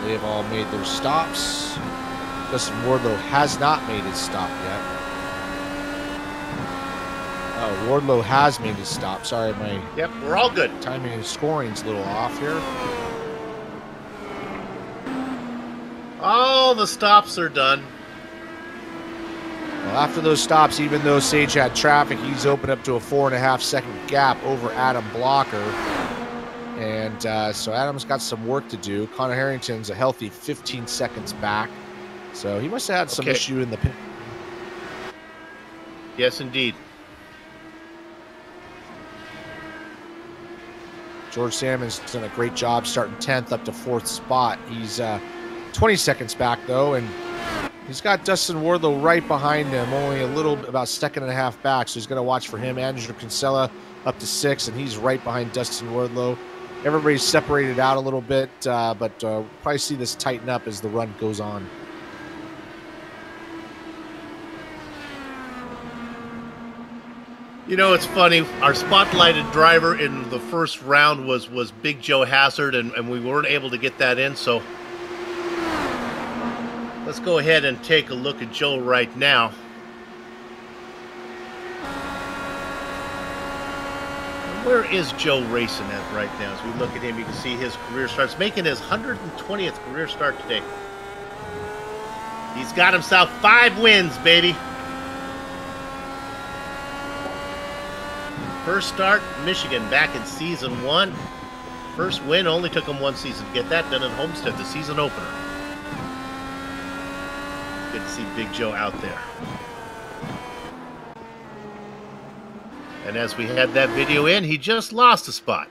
They have all made their stops. Dustin Wardlow has not made his stop yet. Oh, Wardlow has made his stop. Sorry, Yep, we're all good. Timing and scoring's a little off here. All the stops are done. Well, after those stops, even though Sage had traffic, he's opened up to a 4.5 second gap over Adam Blocker. And so Adam's got some work to do. Connor Harrington's a healthy 15 seconds back. So he must have had some issue in the pit. Yes, indeed. George Sandman's done a great job starting 10th up to 4th spot. He's 20 seconds back, though, and he's got Dustin Wardlow right behind him, only about a second and a half back, so he's going to watch for him. Andrew Kinsella up to 6th, and he's right behind Dustin Wardlow. Everybody's separated out a little bit, but we'll probably see this tighten up as the run goes on. You know, it's funny. Our spotlighted driver in the first round was Big Joe Hazard, and we weren't able to get that in. So let's go ahead and take a look at Joe right now. Where is Joe racing at right now? As we look at him, you can see his career starts, making his 120th career start today. He's got himself 5 wins, baby. First start, Michigan, back in season 1. First win, only took him 1 season to get that done at Homestead, the season opener. Good to see Big Joe out there. And as we had that video in, he just lost a spot.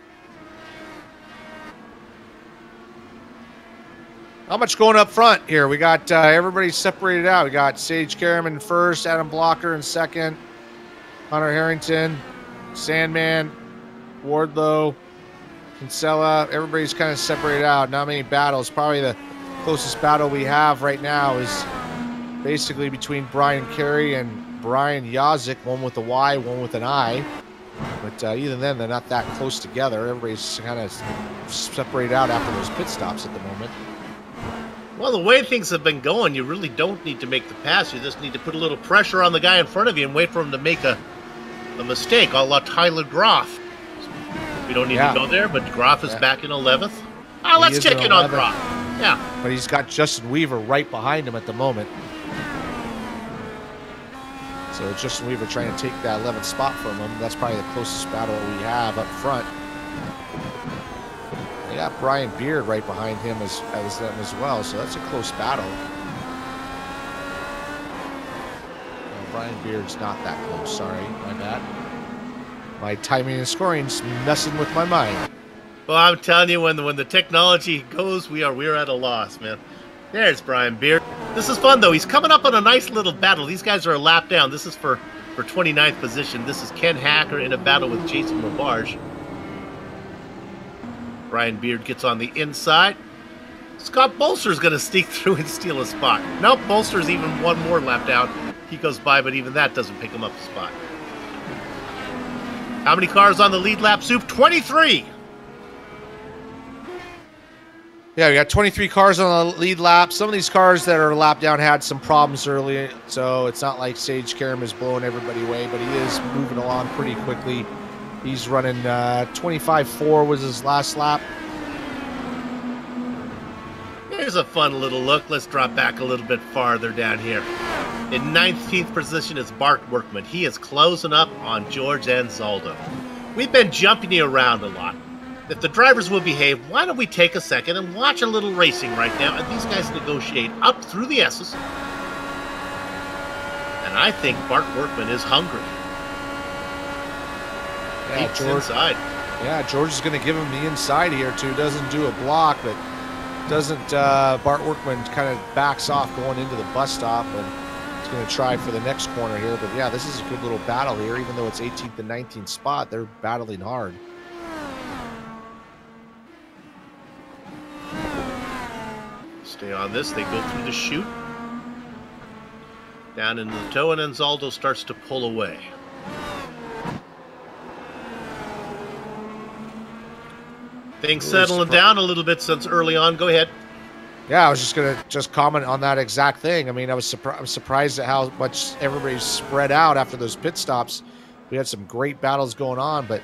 How much going up front here? We got everybody separated out. We got Sage Kerriman in first, Adam Blocker in second, Hunter Harrington, Sandman, Wardlow, Kinsella. Everybody's kind of separated out. Not many battles. Probably the closest battle we have right now is basically between Brian Carey and Brian Yazik, one with a Y, one with an I. But even then, they're not that close together. Everybody's kind of separated out after those pit stops at the moment. Well, the way things have been going, you really don't need to make the pass. You just need to put a little pressure on the guy in front of you and wait for him to make a mistake, a la Tyler Graff. We don't need to go there, but Graff is back in 11th. Let's check in on Graff. Yeah. But he's got Justin Weaver right behind him at the moment. So Justin Weaver trying to take that 11th spot from him. That's probably the closest battle we have up front. They got Brian Beard right behind him as them as well, so that's a close battle. No, Brian Beard's not that close, sorry, my bad. My timing and scoring's messing with my mind. Well, I'm telling you, when the technology goes, we're at a loss, man. There's Brian Beard. This is fun, though. He's coming up on a nice little battle. These guys are a lap down. This is for 29th position. This is Ken Hacker in a battle with Jason Labarge. Brian Beard gets on the inside. Scott Bolster's going to sneak through and steal a spot. Nope, Bolster's even one more lap down. He goes by, but even that doesn't pick him up a spot. How many cars on the lead lap, Soup? 23! Yeah, we got 23 cars on the lead lap. Some of these cars that are lap down had some problems early, so it's not like Sage Karam is blowing everybody away, but he is moving along pretty quickly. He's running 25.4 was his last lap. Here's a fun little look. Let's drop back a little bit farther down here. In 19th position is Bart Workman. He is closing up on George Anzaldo. We've been jumping you around a lot. If the drivers will behave, why don't we take a second and watch a little racing right now, and these guys negotiate up through the S's. And I think Bart Workman is hungry. Yeah, George, inside. Yeah, George is going to give him the inside here, too. Doesn't do a block, but doesn't Bart Workman kind of backs off going into the bus stop, and he's going to try for the next corner here. But yeah, this is a good little battle here. Even though it's 18th and 19th spot, they're battling hard. Stay on this. They go through the chute. Down into the toe, and Anzaldo starts to pull away. Things settling down a little bit since early on. Go ahead. Yeah, I was just going to comment on that exact thing. I mean, I'm surprised at how much everybody's spread out after those pit stops. We had some great battles going on, but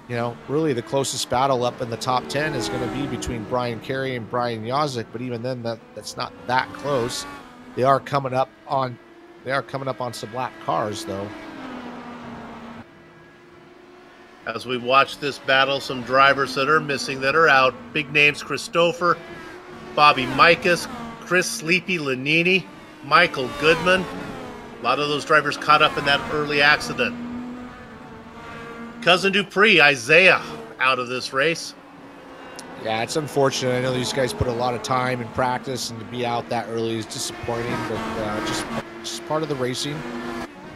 you know, really the closest battle up in the top 10 is going to be between Brian Carey and Brian Yazik, but even then that's not that close. They are coming up on some lap cars though. As we watch this battle, some drivers that are missing, that are out. Big names: Christopher, Bobby Mikas, Chris Sleepy Lanini, Michael Goodman. A lot of those drivers caught up in that early accident. Cousin Dupree, Isaiah, out of this race. Yeah, it's unfortunate. I know these guys put a lot of time in practice, and to be out that early is disappointing, but just part of the racing.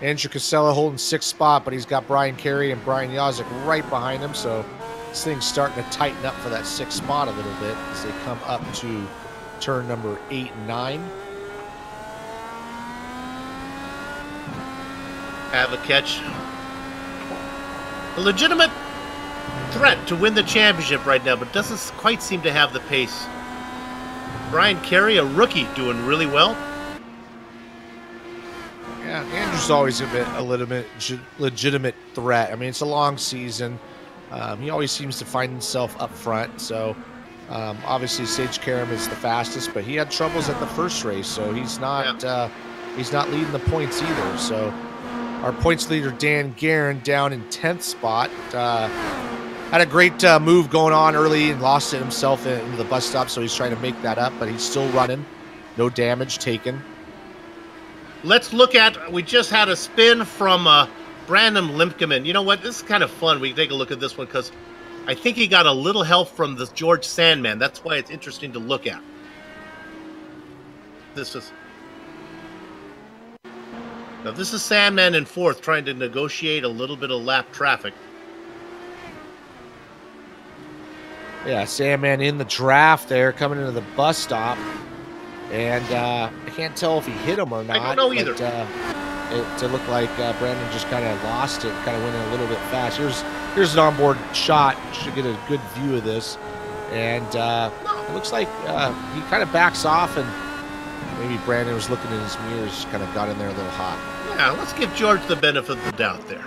Andrew Kinsella holding 6th spot, but he's got Brian Carey and Brian Yazik right behind him, so this thing's starting to tighten up for that 6th spot a little bit as they come up to turn number 8 and 9. Have a catch A legitimate threat to win the championship right now, but doesn't quite seem to have the pace. Brian Carey, a rookie, doing really well. Yeah, Andrew's always a legitimate threat. I mean, it's a long season. He always seems to find himself up front. So, obviously, Sage Karam is the fastest, but he had troubles at the first race, so he's not leading the points either. So, our points leader Dan Guerin down in 10th spot. Had a great move going on early and lost it himself into the bus stop, so he's trying to make that up, but he's still running. No damage taken. Let's look at, we just had a spin from Brandon Limpkeman. You know what? This is kind of fun. We can take a look at this one because I think he got a little help from the George Sandman. That's why it's interesting to look at. This is Sandman in 4th trying to negotiate a little bit of lap traffic. Yeah, Sandman in the draft there, coming into the bus stop. And I can't tell if he hit him or not. I don't know either. It looked like Brandon just kind of lost it, kind of went in a little bit fast. Here's an onboard shot. You should get a good view of this. And it looks like he kind of backs off, and maybe Brandon was looking in his mirrors, kind of got in there a little hot. Yeah, let's give George the benefit of the doubt there.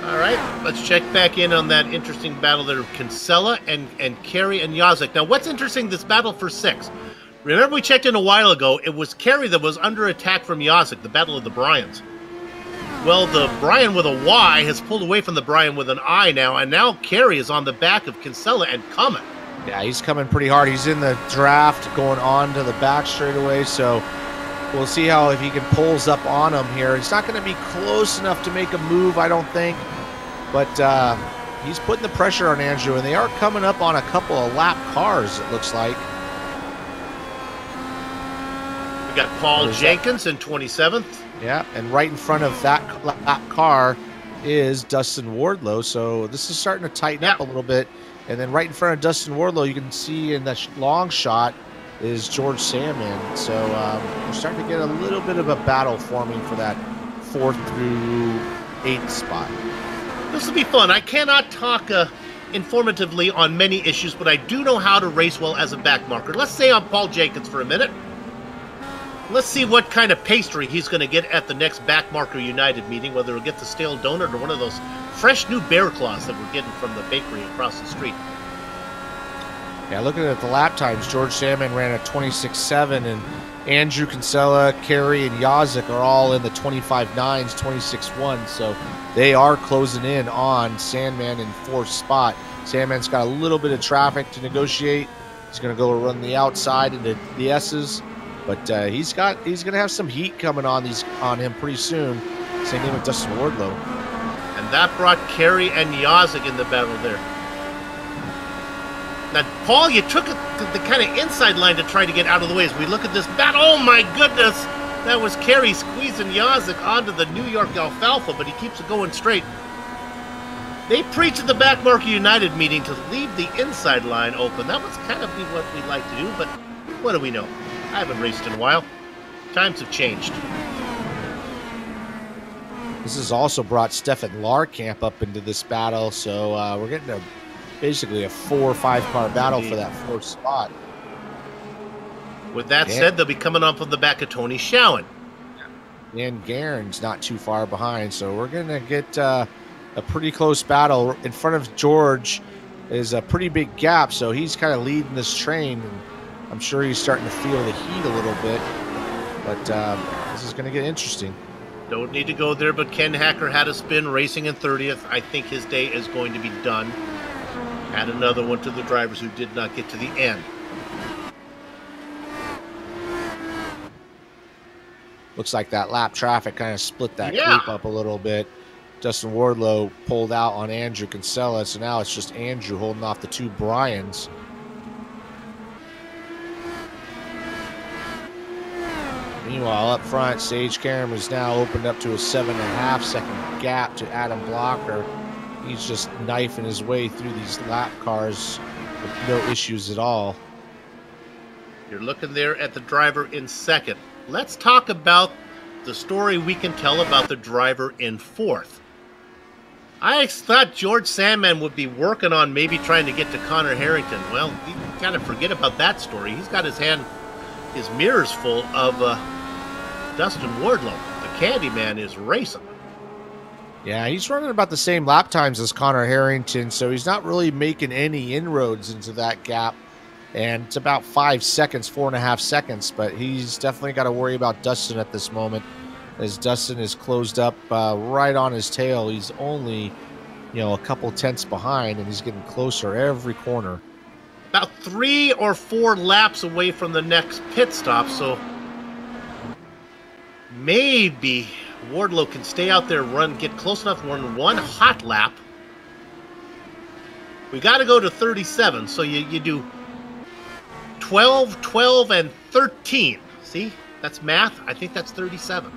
All right, let's check back in on that interesting battle there of Kinsella and Carey and Yazik. Now, what's interesting, this battle for 6. Remember we checked in a while ago, it was Carey that was under attack from Yazik, the Battle of the Bryans. Well, the Bryan with a Y has pulled away from the Bryan with an I now, and now Carey is on the back of Kinsella and coming. Yeah, he's coming pretty hard. He's in the draft going on to the back straightaway, so we'll see how if he can pulls up on him here. It's not going to be close enough to make a move, I don't think. But he's putting the pressure on Andrew, and they are coming up on a couple of lap cars, it looks like. We got Paul Jenkins in 27th. Yeah, and right in front of that lap car is Dustin Wardlow. So this is starting to tighten up a little bit. And then right in front of Dustin Wardlow, you can see in that long shot is George Sandman. So we're starting to get a little bit of a battle forming for that 4th through 8th spot. This will be fun. I cannot talk informatively on many issues, but I do know how to race well as a back marker. Let's say I'm Paul Jenkins for a minute. Let's see what kind of pastry he's going to get at the next Back Marker United meeting, whether he'll get the stale donut or one of those fresh new bear claws that we're getting from the bakery across the street. Yeah, looking at the lap times, George Sandman ran a 26.7, and Andrew Kinsella, Carey, and Yazik are all in the 25.9s, 26.1, so they are closing in on Sandman in 4th spot. Sandman's got a little bit of traffic to negotiate. He's going to go run the outside into the S's, but he's going to have some heat coming on him pretty soon. Same thing with Dustin Wardlow. And that brought Carey and Yazik in the battle there. Now, Paul, you took the kind of inside line to try to get out of the way as we look at this battle. Oh, my goodness! That was Carey squeezing Yazik onto the New York Alfalfa, but he keeps it going straight. They preached at the Back Marker United meeting to leave the inside line open. That was kind of what we like to do, but what do we know? I haven't raced in a while. Times have changed. This has also brought Stefan Larkamp up into this battle, so we're getting basically a 4 or 5 car battle for that 4th spot. With that said, they'll be coming up on the back of Tony Schowen. And Guerin's not too far behind, so we're going to get a pretty close battle. In front of George is a pretty big gap, so he's kind of leading this train, and I'm sure he's starting to feel the heat a little bit, but this is going to get interesting. Don't need to go there, but Ken Hacker had a spin racing in 30th. I think his day is going to be done. Add another one to the drivers who did not get to the end. Looks like that lap traffic kind of split that group up a little bit. Dustin Wardlow pulled out on Andrew Kinsella, so now it's just Andrew holding off the 2 Bryans. Meanwhile, up front, Sage Karam is now opened up to a 7.5 second gap to Adam Blocker. He's just knifing his way through these lap cars with no issues at all. You're looking there at the driver in 2nd. Let's talk about the story we can tell about the driver in fourth. I thought George Sandman would be working on maybe trying to get to Connor Harrington. Well, you kind of forget about that story. He's got his mirrors full of Dustin Wardlow. The Candyman is racing. Yeah, he's running about the same lap times as Connor Harrington, so he's not really making any inroads into that gap. And it's about 5 seconds, 4.5 seconds, but he's definitely got to worry about Dustin at this moment, as Dustin is closed up right on his tail. He's only, a couple tenths behind, and he's getting closer every corner. About 3 or 4 laps away from the next pit stop, so maybe Wardlow can stay out there, get close enough to run one hot lap. We got to go to 37, so you do 12, 12, and 13. See? That's math. I think that's 37.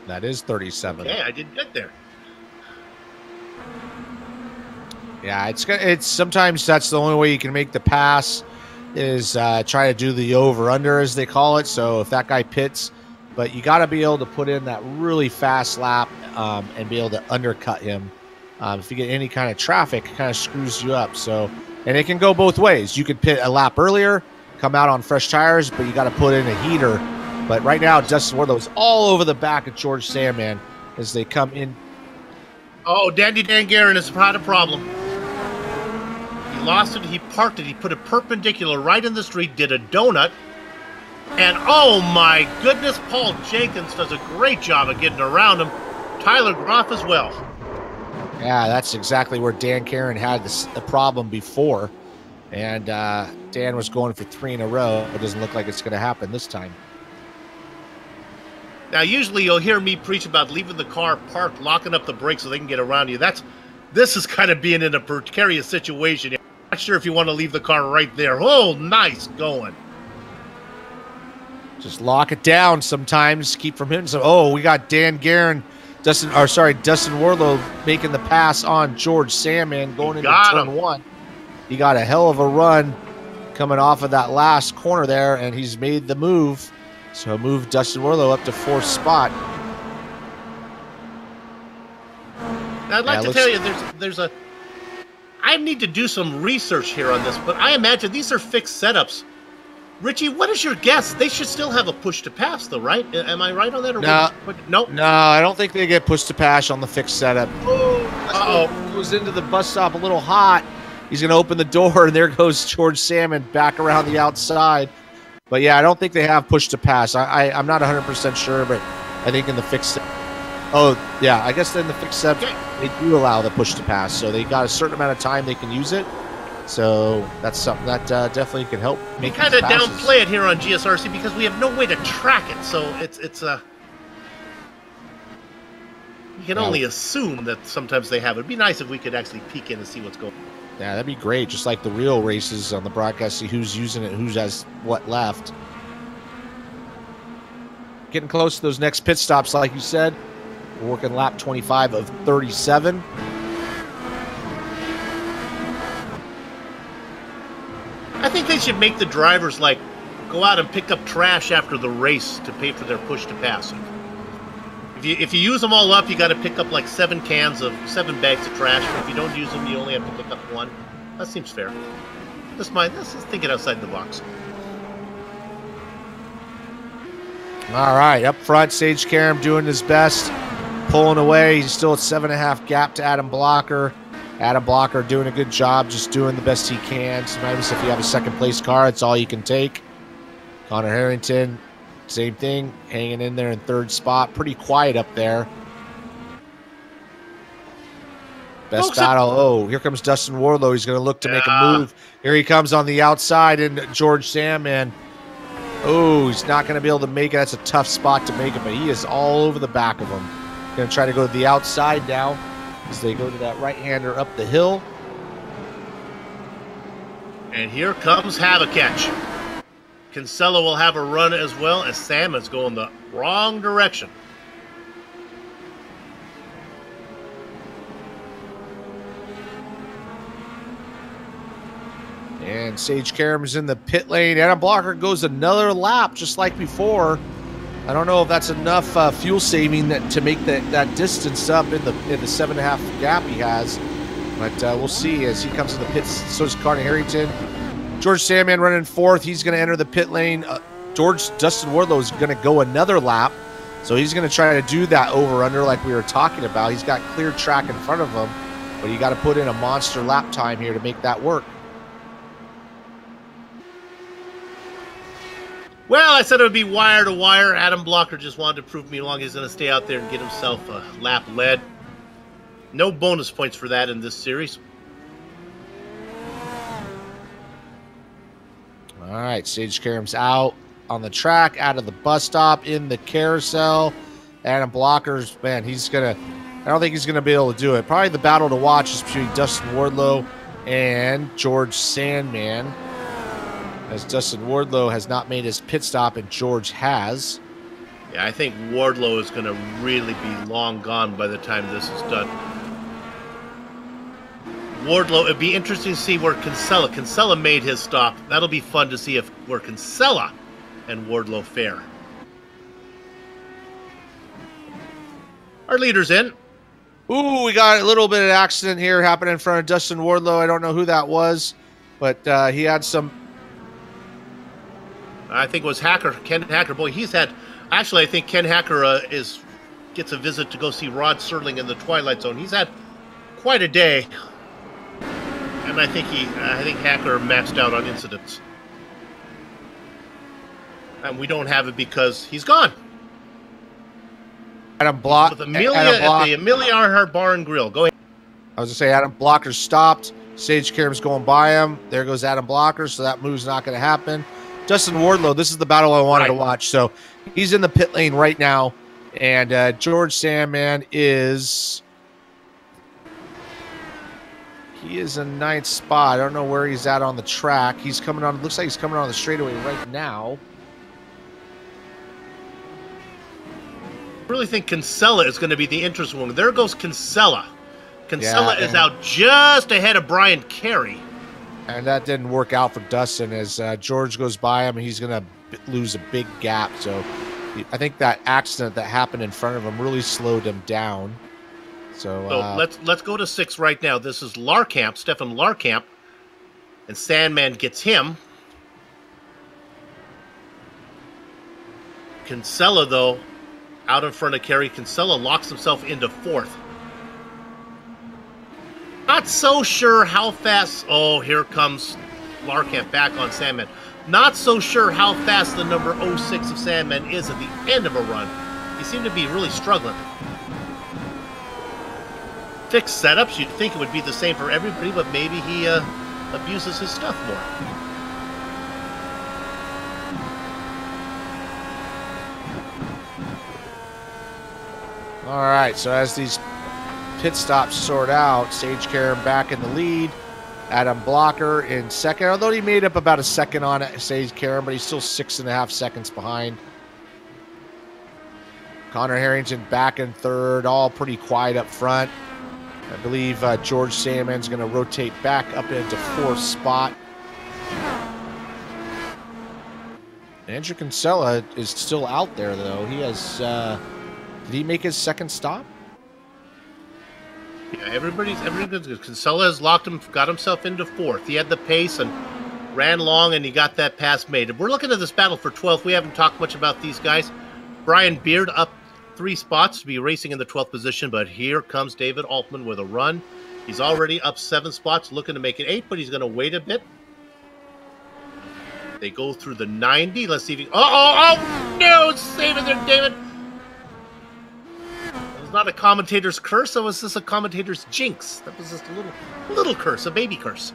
That is 37. Okay, I did good there. Yeah, it's sometimes that's the only way you can make the pass is try to do the over-under, as they call it. So if that guy pits, but you got to be able to put in that really fast lap and be able to undercut him. If you get any kind of traffic, it kind of screws you up. So, and it can go both ways. You could pit a lap earlier, come out on fresh tires, but you got to put in a heater. But right now, Dustin Wardlow's all over the back of George Sandman as they come in. Oh, Dandy Dan Garrett has had a problem. He lost it. He parked it. He put it perpendicular right in the street, did a donut. And oh my goodness, Paul Jenkins does a great job of getting around him. Tyler Graff as well. Yeah, that's exactly where Dan Caron had the problem before. And Dan was going for 3 in a row. It doesn't look like it's going to happen this time. Now, usually you'll hear me preach about leaving the car parked, locking up the brakes so they can get around you. This is kind of being in a precarious situation. I'm not sure if you want to leave the car right there. Oh, nice going. Just lock it down sometimes. Keep from hitting. So, we got Dan Guerin, Dustin Wardlow making the pass on George Sandman going into turn 1. He got a hell of a run coming off of that last corner there, and he's made the move. So move Dustin Wardlow up to 4th spot. Now, I'd like to tell you, I need to do some research here on this, but I imagine these are fixed setups. Richie, what is your guess? They should still have a push to pass, though, right? Am I right on that? Or no, I don't think they get push to pass on the fixed setup. Oh, goes into the bus stop a little hot. He's going to open the door, and there goes George Sandman back around the outside. But yeah, I don't think they have push to pass. I'm not 100% sure, but I think in the fixed set. Oh, yeah, I guess in the fixed set, they do allow the push to pass. So they got a certain amount of time they can use it. So that's something that definitely can help make kind of downplay it here on GSRC because we have no way to track it. So it's you can only assume that sometimes they have it. It'd be nice if we could actually peek in and see what's going on. Yeah, that'd be great. Just like the real races on the broadcast, see who's using it, who has what left. Getting close to those next pit stops, like you said. We're working lap 25 of 37. I think they should make the drivers go out and pick up trash after the race to pay for their push to pass. If you use them all up, you got to pick up 7 bags of trash. But if you don't use them, you only have to pick up 1. That seems fair. This is thinking outside the box. All right, up front, Sage Karam doing his best, pulling away. He's still at 7.5 gap to Adam Blocker. Adam Blocker doing a good job, just doing the best he can. Sometimes if you have a second-place car, it's all you can take. Connor Harrington, same thing, hanging in there in 3rd spot. Pretty quiet up there. Best battle. Oh, here comes Dustin Wardlow. He's going to look to make a move. Here he comes on the outside, and George Sandman. Oh, he's not going to be able to make it. That's a tough spot to make it, but he is all over the back of him. Going to try to go to the outside now as they go to that right-hander up the hill. And here comes Havacatch. Kinsella will have a run as well as Salmon's going the wrong direction. And Sage Karam is in the pit lane. Adam Blocker goes another lap just like before. I don't know if that's enough fuel saving to make that distance up in the 7.5 gap he has, but we'll see as he comes to the pits. So is Karting Harrington. George Sandman running fourth. He's going to enter the pit lane. Dustin Wardlow is going to go another lap, so he's going to try to do that over-under like we were talking about. He's got clear track in front of him, but you got to put in a monster lap time here to make that work. Well, I said it would be wire to wire. Adam Blocker just wanted to prove me wrong. He's going to stay out there and get himself a lap lead. No bonus points for that in this series. All right, Sage Karam's out on the track, out of the bus stop, in the carousel. Adam Blocker's, man, I don't think he's going to be able to do it. Probably the battle to watch is between Dustin Wardlow and George Sandman, as Dustin Wardlow has not made his pit stop and George has. Yeah, I think Wardlow is going to really be long gone by the time this is done. Wardlow, it'd be interesting to see where Kinsella made his stop. That'll be fun to see where Kinsella and Wardlow fare. Our leader's in. Ooh, we got a little bit of accident here happening in front of Dustin Wardlow. I don't know who that was, but he had some... I think it was Ken Hacker. Boy, he's had... Actually, I think Ken Hacker gets a visit to go see Rod Serling in the Twilight Zone. He's had quite a day. And I think Hacker maxed out on incidents. And we don't have it because he's gone. Adam Block at the Amelia Earhart Bar and Grill. Go ahead. I was going to say Adam Blocker stopped. Sage Karam's going by him. There goes Adam Blocker, so that move's not going to happen. Dustin Wardlow, this is the battle I wanted to watch. So he's in the pit lane right now. And George Sandman is... He is in ninth spot. I don't know where he's at on the track. He's coming on. Looks like he's coming on the straightaway right now. I really think Kinsella is going to be the interesting one. There goes Kinsella. Kinsella is out just ahead of Brian Carey. And that didn't work out for Dustin as George goes by him. And he's going to lose a big gap. So I think that accident that happened in front of him really slowed him down. So let's go to 6 right now. This is Larkamp, Stefan Larkamp, and Sandman gets him. Kinsella, though, out in front of Carey. Kinsella locks himself into 4th. Not so sure how fast... Oh, here comes Larkamp back on Sandman. Not so sure how fast the number 06 of Sandman is at the end of a run. He seemed to be really struggling. Fixed setups, you'd think it would be the same for everybody, but maybe he abuses his stuff more. All right, so as these pit stops sort out, Sage Karam back in the lead, Adam Blocker in second, although he made up about a second on it, Sage Karam, but he's still 6.5 seconds behind. Connor Harrington back in third, all pretty quiet up front. I believe George Sandman's going to rotate back up into 4th spot. Andrew Kinsella is still out there, though. He has... did he make his second stop? Yeah, everybody's good. Kinsella has got himself into 4th. He had the pace and ran long, and he got that pass made. If we're looking at this battle for 12th, we haven't talked much about these guys. Brian Beard up 3 spots to be racing in the 12th position, but here comes David Altman with a run. He's already up 7 spots, looking to make it 8, but he's going to wait a bit. They go through the 90. Let's see if he... Oh, no! Save it there, David! It was not a commentator's curse, or was this a commentator's jinx? That was just a little curse, a baby curse.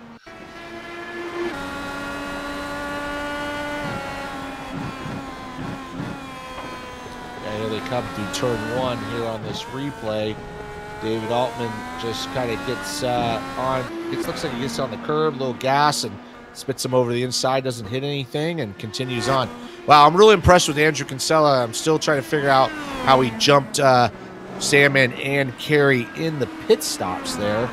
Here they come through turn 1 here on this replay. David Altman just kind of gets looks like he gets on the curb, a little gas, and spits him over the inside, doesn't hit anything, and continues on. Wow, I'm really impressed with Andrew Kinsella. I'm still trying to figure out how he jumped Sandman and Carey in the pit stops there.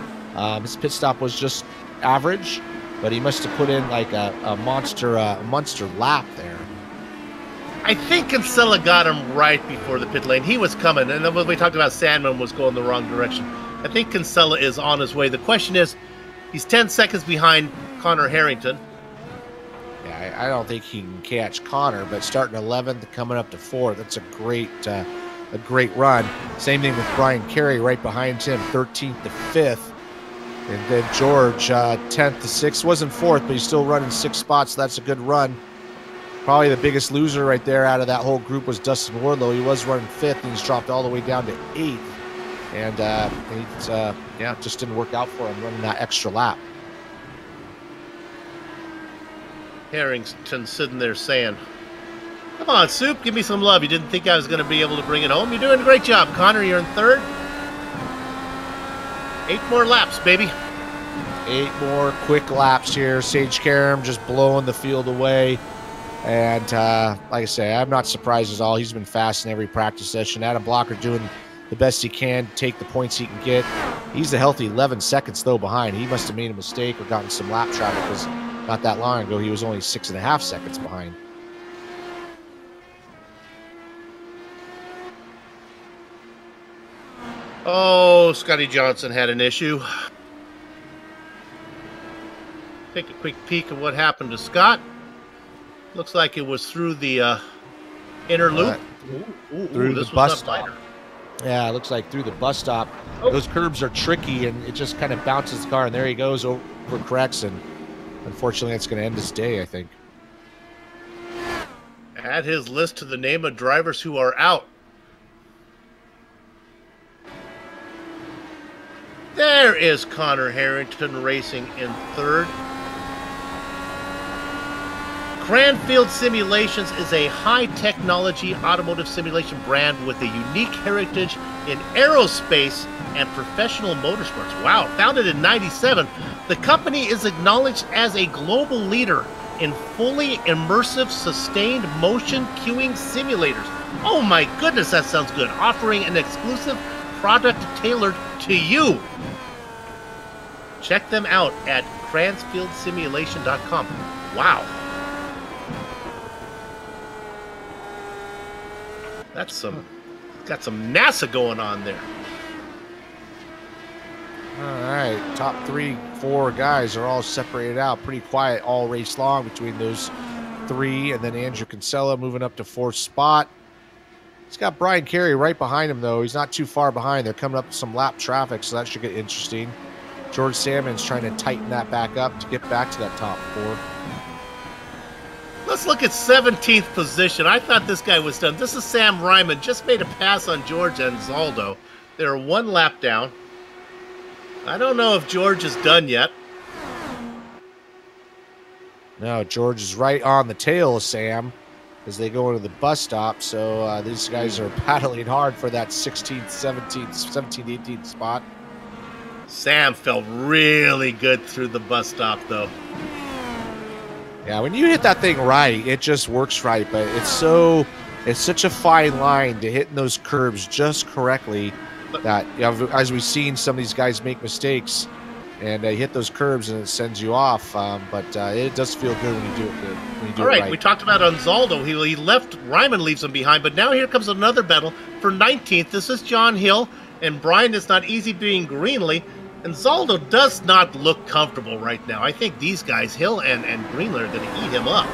His pit stop was just average, but he must have put in like a monster lap there. I think Kinsella got him right before the pit lane. He was coming, and then when we talked about Sandman was going the wrong direction. I think Kinsella is on his way. The question is, he's 10 seconds behind Connor Harrington. Yeah, I don't think he can catch Connor, but starting 11th, coming up to 4th, that's a great run. Same thing with Brian Carey right behind him, 13th to 5th. And then George, 10th to 6th, wasn't 4th, but he's still running 6 spots. So that's a good run. Probably the biggest loser right there out of that whole group was Dustin Wardlow. He was running 5th, and he's dropped all the way down to 8th. And just didn't work out for him running that extra lap. Harrington sitting there saying, "Come on, Soup, give me some love. You didn't think I was going to be able to bring it home? You're doing a great job, Connor. You're in 3rd. 8 more laps, baby." 8 more quick laps here. Sage Karam just blowing the field away. And like I say, I'm not surprised at all. He's been fast in every practice session. Adam Blocker doing the best he can to take the points he can get. He's a healthy 11 seconds, though, behind. He must have made a mistake or gotten some lap traffic because not that long ago he was only 6.5 seconds behind. Oh, Scotty Johnson had an issue. Take a quick peek at what happened to Scott. Looks like it was through the inner loop. Through the bus stop. Yeah, it looks like through the bus stop. Oh. Those curbs are tricky, and it just kind of bounces the car, and there he goes, overcorrects, and unfortunately that's going to end his day, I think. Add his list to the name of drivers who are out. There is Connor Harrington racing in 3rd. Cranfield Simulations is a high-technology automotive simulation brand with a unique heritage in aerospace and professional motorsports. Wow, founded in '97, the company is acknowledged as a global leader in fully immersive, sustained motion queuing simulators. Oh my goodness, that sounds good. Offering an exclusive product tailored to you. Check them out at cransfieldsimulation.com. Wow. That's got some NASA going on there. All right, top 3, 4 guys are all separated out. Pretty quiet all race long between those 3, and then Andrew Kinsella moving up to 4th spot. He's got Brian Carey right behind him, though. He's not too far behind. They're coming up with some lap traffic, so that should get interesting. George Salmon's trying to tighten that back up to get back to that top 4. Let's look at 17th position. I thought this guy was done. This is Sam Ryman. Just made a pass on George Anzaldo. They're 1 lap down. I don't know if George is done yet. No, George is right on the tail of Sam as they go into the bus stop. So these guys are battling hard for that 16th, 17th, 18th spot. Sam felt really good through the bus stop, though. Yeah, when you hit that thing right, it just works right. But it's such a fine line to hitting those curves just correctly that, you know, as we've seen some of these guys make mistakes and they hit those curves and it sends you off. But it does feel good when you do it good. When you do All right, it right. We talked about Anzaldo. He left. Ryman leaves him behind. But now here comes another battle for 19th. This is John Hill and Brian. It's not easy being Greenlee. And Zaldo does not look comfortable right now. I think these guys, Hill and Greenlee, are going to eat him up.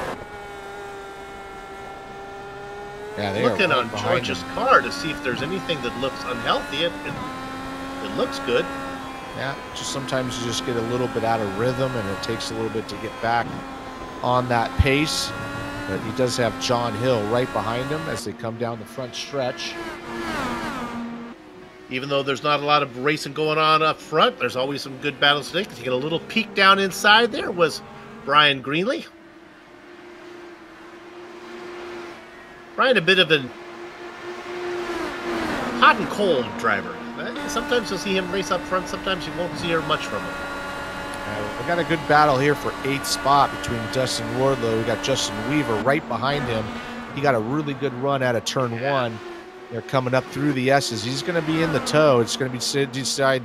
Yeah, they looking are on George's car to see if there's anything that looks unhealthy. It looks good. Yeah, just sometimes you just get a little bit out of rhythm, and it takes a little bit to get back on that pace. But he does have John Hill right behind him as they come down the front stretch. Even though there's not a lot of racing going on up front, there's always some good battles today. Because you get a little peek down inside there was Brian Greenlee. Brian, a bit of a hot and cold driver. Sometimes you'll see him race up front. Sometimes you won't see much from him. We got a good battle here for 8th spot between Dustin Wardlow. We got Justin Weaver right behind him. He got a really good run out of turn 1. They're coming up through the S's. He's going to be in the toe. It's going to be decide.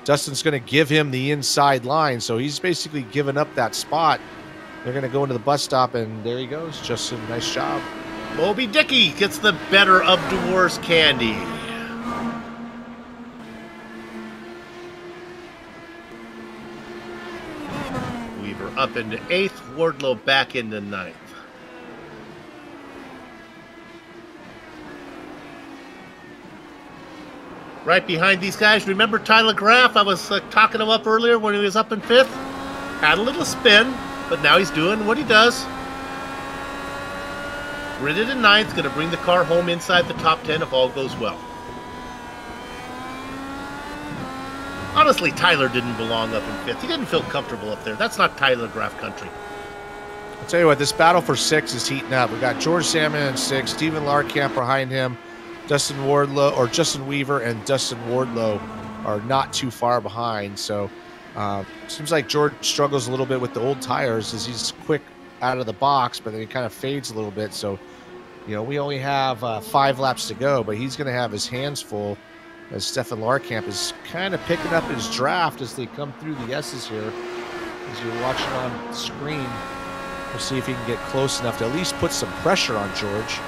Dustin's going to give him the inside line, so he's basically given up that spot. They're going to go into the bus stop, and there he goes. Justin, nice job. Moby Dickey gets the better of Dewar's Candy. Weaver up into 8th, Wardlow back into 9th. Right behind these guys, remember Tyler Graff? I was talking him up earlier when he was up in 5th. Had a little spin, but now he's doing what he does. Gridded in 9th, going to bring the car home inside the top 10 if all goes well. Honestly, Tyler didn't belong up in 5th. He didn't feel comfortable up there. That's not Tyler Graff country. I'll tell you what, this battle for 6 is heating up. We got George Salmon in 6, Stephen Larkamp behind him. Justin Weaver and Dustin Wardlow are not too far behind. So seems like George struggles a little bit with the old tires as he's quick out of the box, but then he kind of fades a little bit. So, you know, we only have 5 laps to go, but he's going to have his hands full as Stephen Larkamp is kind of picking up his draft as they come through the S's here. As you're watching on the screen, we'll see if he can get close enough to at least put some pressure on George.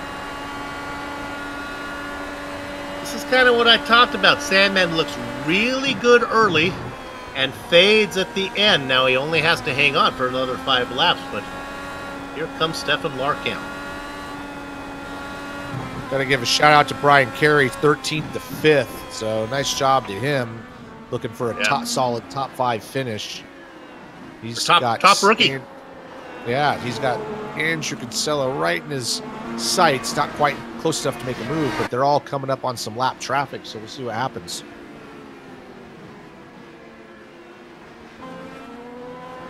This is kind of what I talked about. Sandman looks really good early and fades at the end. Now he only has to hang on for another 5 laps, but here comes Stephen Larkamp. Got to give a shout out to Brian Carey, 13th to 5th. So nice job to him. Looking for a solid top 5 finish. He's got top rookie. He's got Andrew Kinsella right in his sights. Not quite close enough to make a move, but they're all coming up on some lap traffic, so we'll see what happens.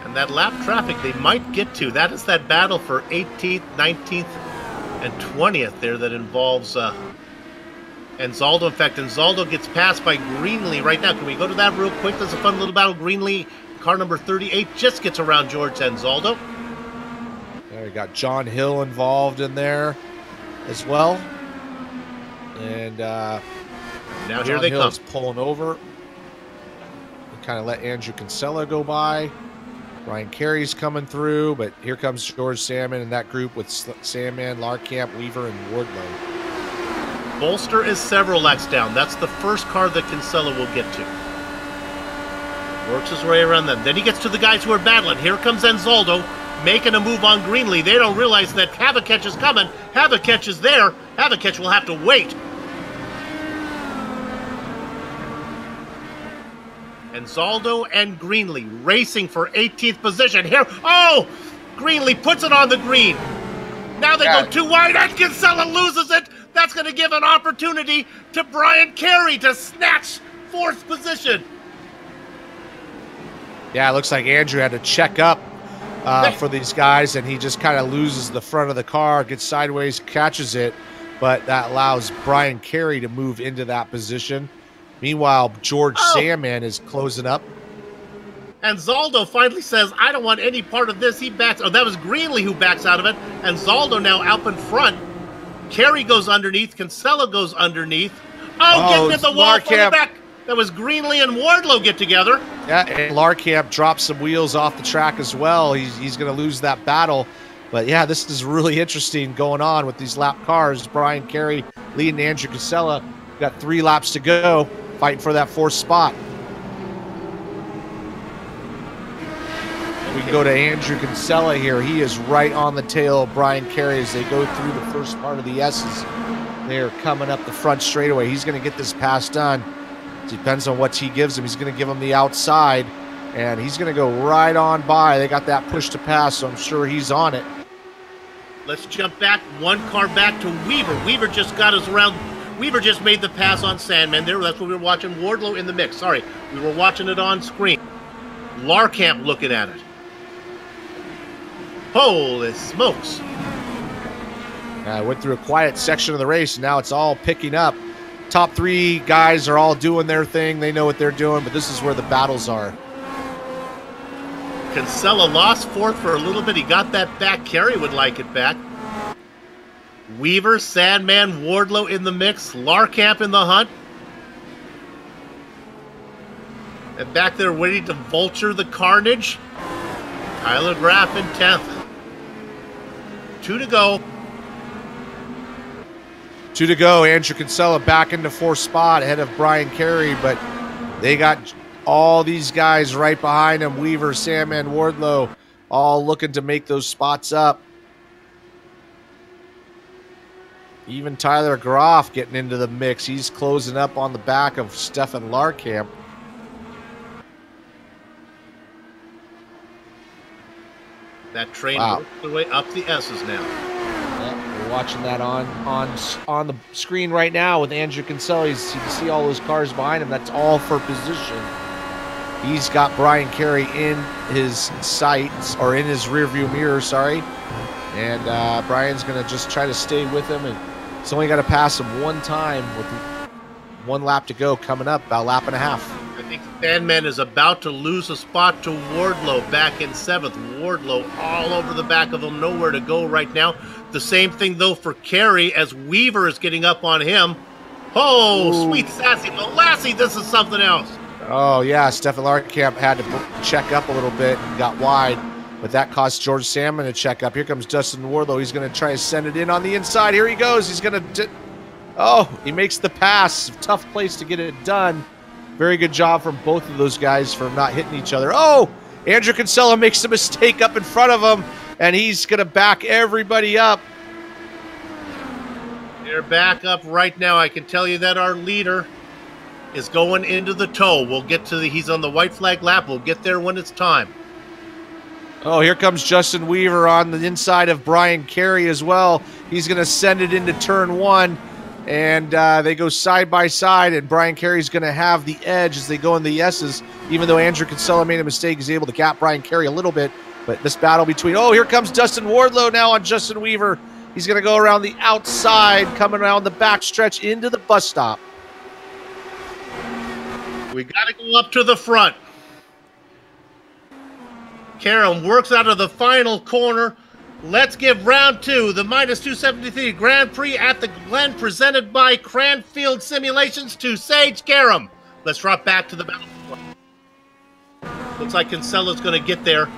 And that lap traffic they might get to, that is that battle for 18th, 19th, and 20th there that involves Anzaldo. In fact, Anzaldo gets passed by Greenlee right now. Can we go to that real quick? There's a fun little battle. Greenlee, car number 38, just gets around George Anzaldo. There we got John Hill involved in there as well. And now John here they Hill come. is pulling over. Kind of let Andrew Kinsella go by. Brian Carey's coming through, but here comes George Salmon in that group with Sandman, Larkamp, Weaver, and Wardlow. Bolster is several laps down. That's the first car that Kinsella will get to. Works his way around them. Then he gets to the guys who are battling. Here comes Anzaldo making a move on Greenlee. They don't realize that Havocatch is coming. Havocatch is there. Havocatch will have to wait. Anzaldo and Greenlee racing for 18th position here. Oh! Greenlee puts it on the green. Now they go too wide and Kinsella loses it. That's going to give an opportunity to Brian Carey to snatch 4th position. Yeah, it looks like Andrew had to check up for these guys, and he just kind of loses the front of the car, gets sideways, catches it, but that allows Brian Carey to move into that position. Meanwhile, George Salmon is closing up. Anzaldo finally says, I don't want any part of this. He backs. Oh, that was Greenlee who backs out of it. Anzaldo now out in front. Carey goes underneath. Kinsella goes underneath. Getting at the wall from the back. That was Greenlee and Wardlow get together. Yeah, and Larkamp drops some wheels off the track as well. He's going to lose that battle. But yeah, this is really interesting going on with these lap cars. Brian Carey leading Andrew Kinsella. We've got 3 laps to go, fighting for that 4th spot. We can go to Andrew Kinsella here. He is right on the tail of Brian Carey as they go through the first part of the S's. They're coming up the front straightaway. He's going to get this pass done. Depends on what he gives him. He's going to give him the outside, and he's going to go right on by. They got that push to pass, so I'm sure he's on it. Let's jump back 1 car back to Weaver. Weaver just got us around. Weaver just made the pass on Sandman there. That's what we were watching. Wardlow in the mix. Sorry, we were watching it on screen. Larkamp looking at it. Holy smokes. I went through a quiet section of the race, and now it's all picking up. Top 3 guys are all doing their thing. They know what they're doing, but this is where the battles are. Kinsella lost 4th for a little bit. He got that back. Carey would like it back. Weaver, Sandman, Wardlow in the mix. Larkamp in the hunt. And back there waiting to vulture the carnage. Tyler Graff in 10th. 2 to go. 2 to go. Andrew Kinsella back into 4th spot ahead of Brian Carey, but they got all these guys right behind him. Weaver, Sandman, Wardlow, all looking to make those spots up. Even Tyler Graff getting into the mix. He's closing up on the back of Stefan Larkamp. That train works their way up the S's now. Yeah, we're watching that on the screen right now with Andrew Kinsella. You can see all those cars behind him. That's all for position. He's got Brian Carey in his sights, or in his rearview mirror, sorry. And Brian's going to just try to stay with him. And he's only got to pass him one time with 1 lap to go coming up, about a lap and a half. I think Sandman is about to lose a spot to Wardlow back in 7th. Wardlow all over the back of him, nowhere to go right now. The same thing, though, for Carey as Weaver is getting up on him. Oh, ooh. Sweet sassy Molassie, this is something else. Oh, yeah, Stefan Larkamp had to check up a little bit and got wide, but that caused George Salmon to check up. Here comes Dustin Wardlow. He's going to try to send it in on the inside. Here he goes. He's going to... Oh, he makes the pass. Tough place to get it done. Very good job from both of those guys for not hitting each other. Oh, Andrew Kinsella makes a mistake up in front of him, and he's going to back everybody up. They're back up right now. I can tell you that our leader is going into the toe. We'll get to he's on the white flag lap. We'll get there when it's time. Oh, here comes Justin Weaver on the inside of Brian Carey as well. He's going to send it into turn 1. And they go side by side, and Brian Carey's going to have the edge as they go in the S's. Even though Andrew Kinsella made a mistake, he's able to gap Brian Carey a little bit. But this battle between... Oh, here comes Dustin Wardlow now on Justin Weaver. He's going to go around the outside, coming around the back stretch into the bus stop. We got to go up to the front. Karam works out of the final corner. Let's give round 2, the minus 273 Grand Prix at the Glen, presented by Cranfield Simulations, to Sage Karam. Let's drop back to the battle. Looks like Kinsella's going to get there.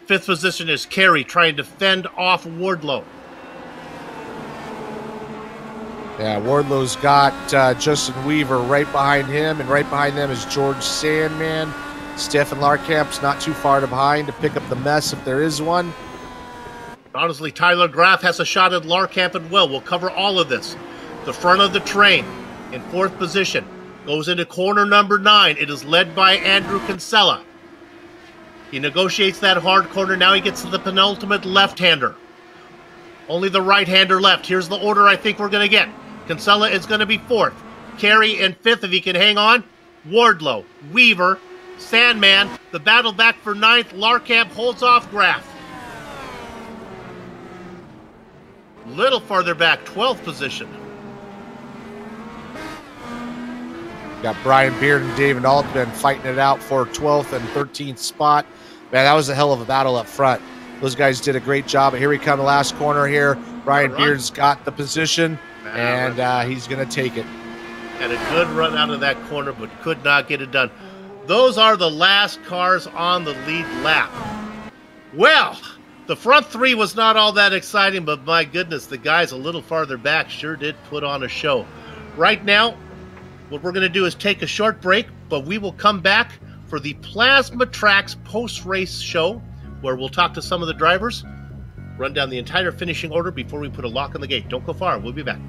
5th position is Carey trying to fend off Wardlow. Yeah, Wardlow's got Justin Weaver right behind him, and right behind them is George Sandman. Stefan Larkamp's not too far behind to pick up the mess if there is one. Honestly, Tyler Graff has a shot at Larkamp and well. We'll cover all of this. The front of the train in 4th position goes into corner number 9. It is led by Andrew Kinsella. He negotiates that hard corner. Now he gets to the penultimate left-hander. Only the right-hander left. Here's the order I think we're going to get. Kinsella is going to be 4th. Carey in 5th if he can hang on. Wardlow, Weaver, Sandman. The battle back for 9th. Larkamp holds off Graff. Little farther back, 12th position. Got Brian Beard and David Altman fighting it out for 12th and 13th spot. Man, that was a hell of a battle up front. Those guys did a great job. Here we come, the last corner here. Brian Beard's got the position, and he's going to take it. Had a good run out of that corner, but could not get it done. Those are the last cars on the lead lap. Well, the front 3 was not all that exciting, but my goodness, the guys a little farther back sure did put on a show. Right now, what we're going to do is take a short break, but we will come back for the Plasma Tracks post-race show, where we'll talk to some of the drivers, run down the entire finishing order before we put a lock on the gate. Don't go far. We'll be back.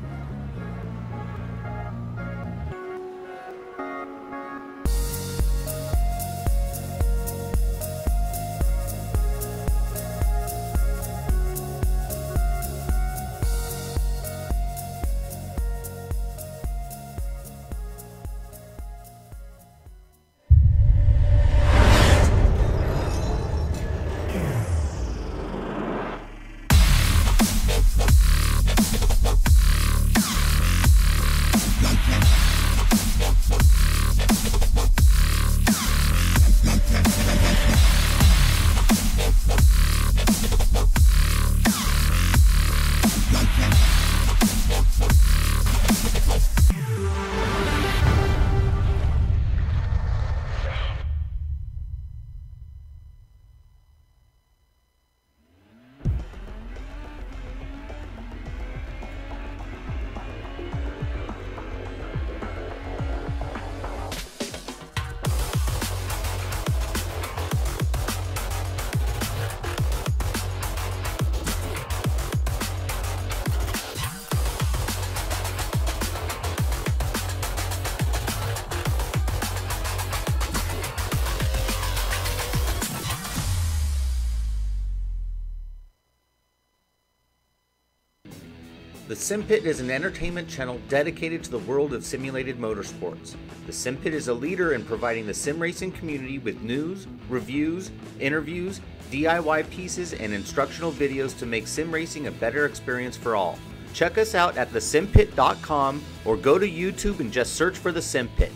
The Sim Pit is an entertainment channel dedicated to the world of simulated motorsports. The Sim Pit is a leader in providing the sim racing community with news, reviews, interviews, DIY pieces, and instructional videos to make sim racing a better experience for all. Check us out at thesimpit.com or go to YouTube and just search for The Sim Pit.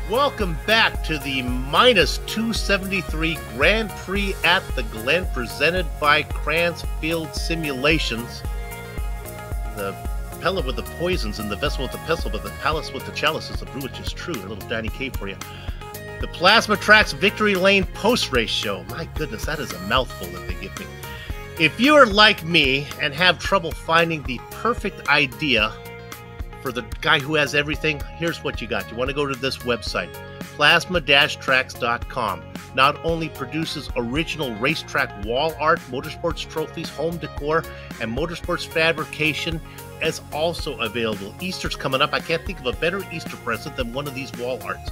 Welcome back to the minus 273 Grand Prix at the Glen, presented by Cransfield Simulations. The pellet with the poisons and the vessel with the pestle, but the palace with the chalices, the brew, which is true. A little Danny K for you. The Plasma Tracks Victory Lane post-race show. My goodness, that is a mouthful that they give me. If you are like me and have trouble finding the perfect idea for the guy who has everything, here's what you got. You want to go to this website, plasma-tracks.com. Not only produces original racetrack wall art, motorsports trophies, home decor, and motorsports fabrication is also available. Easter's coming up. I can't think of a better Easter present than one of these wall arts.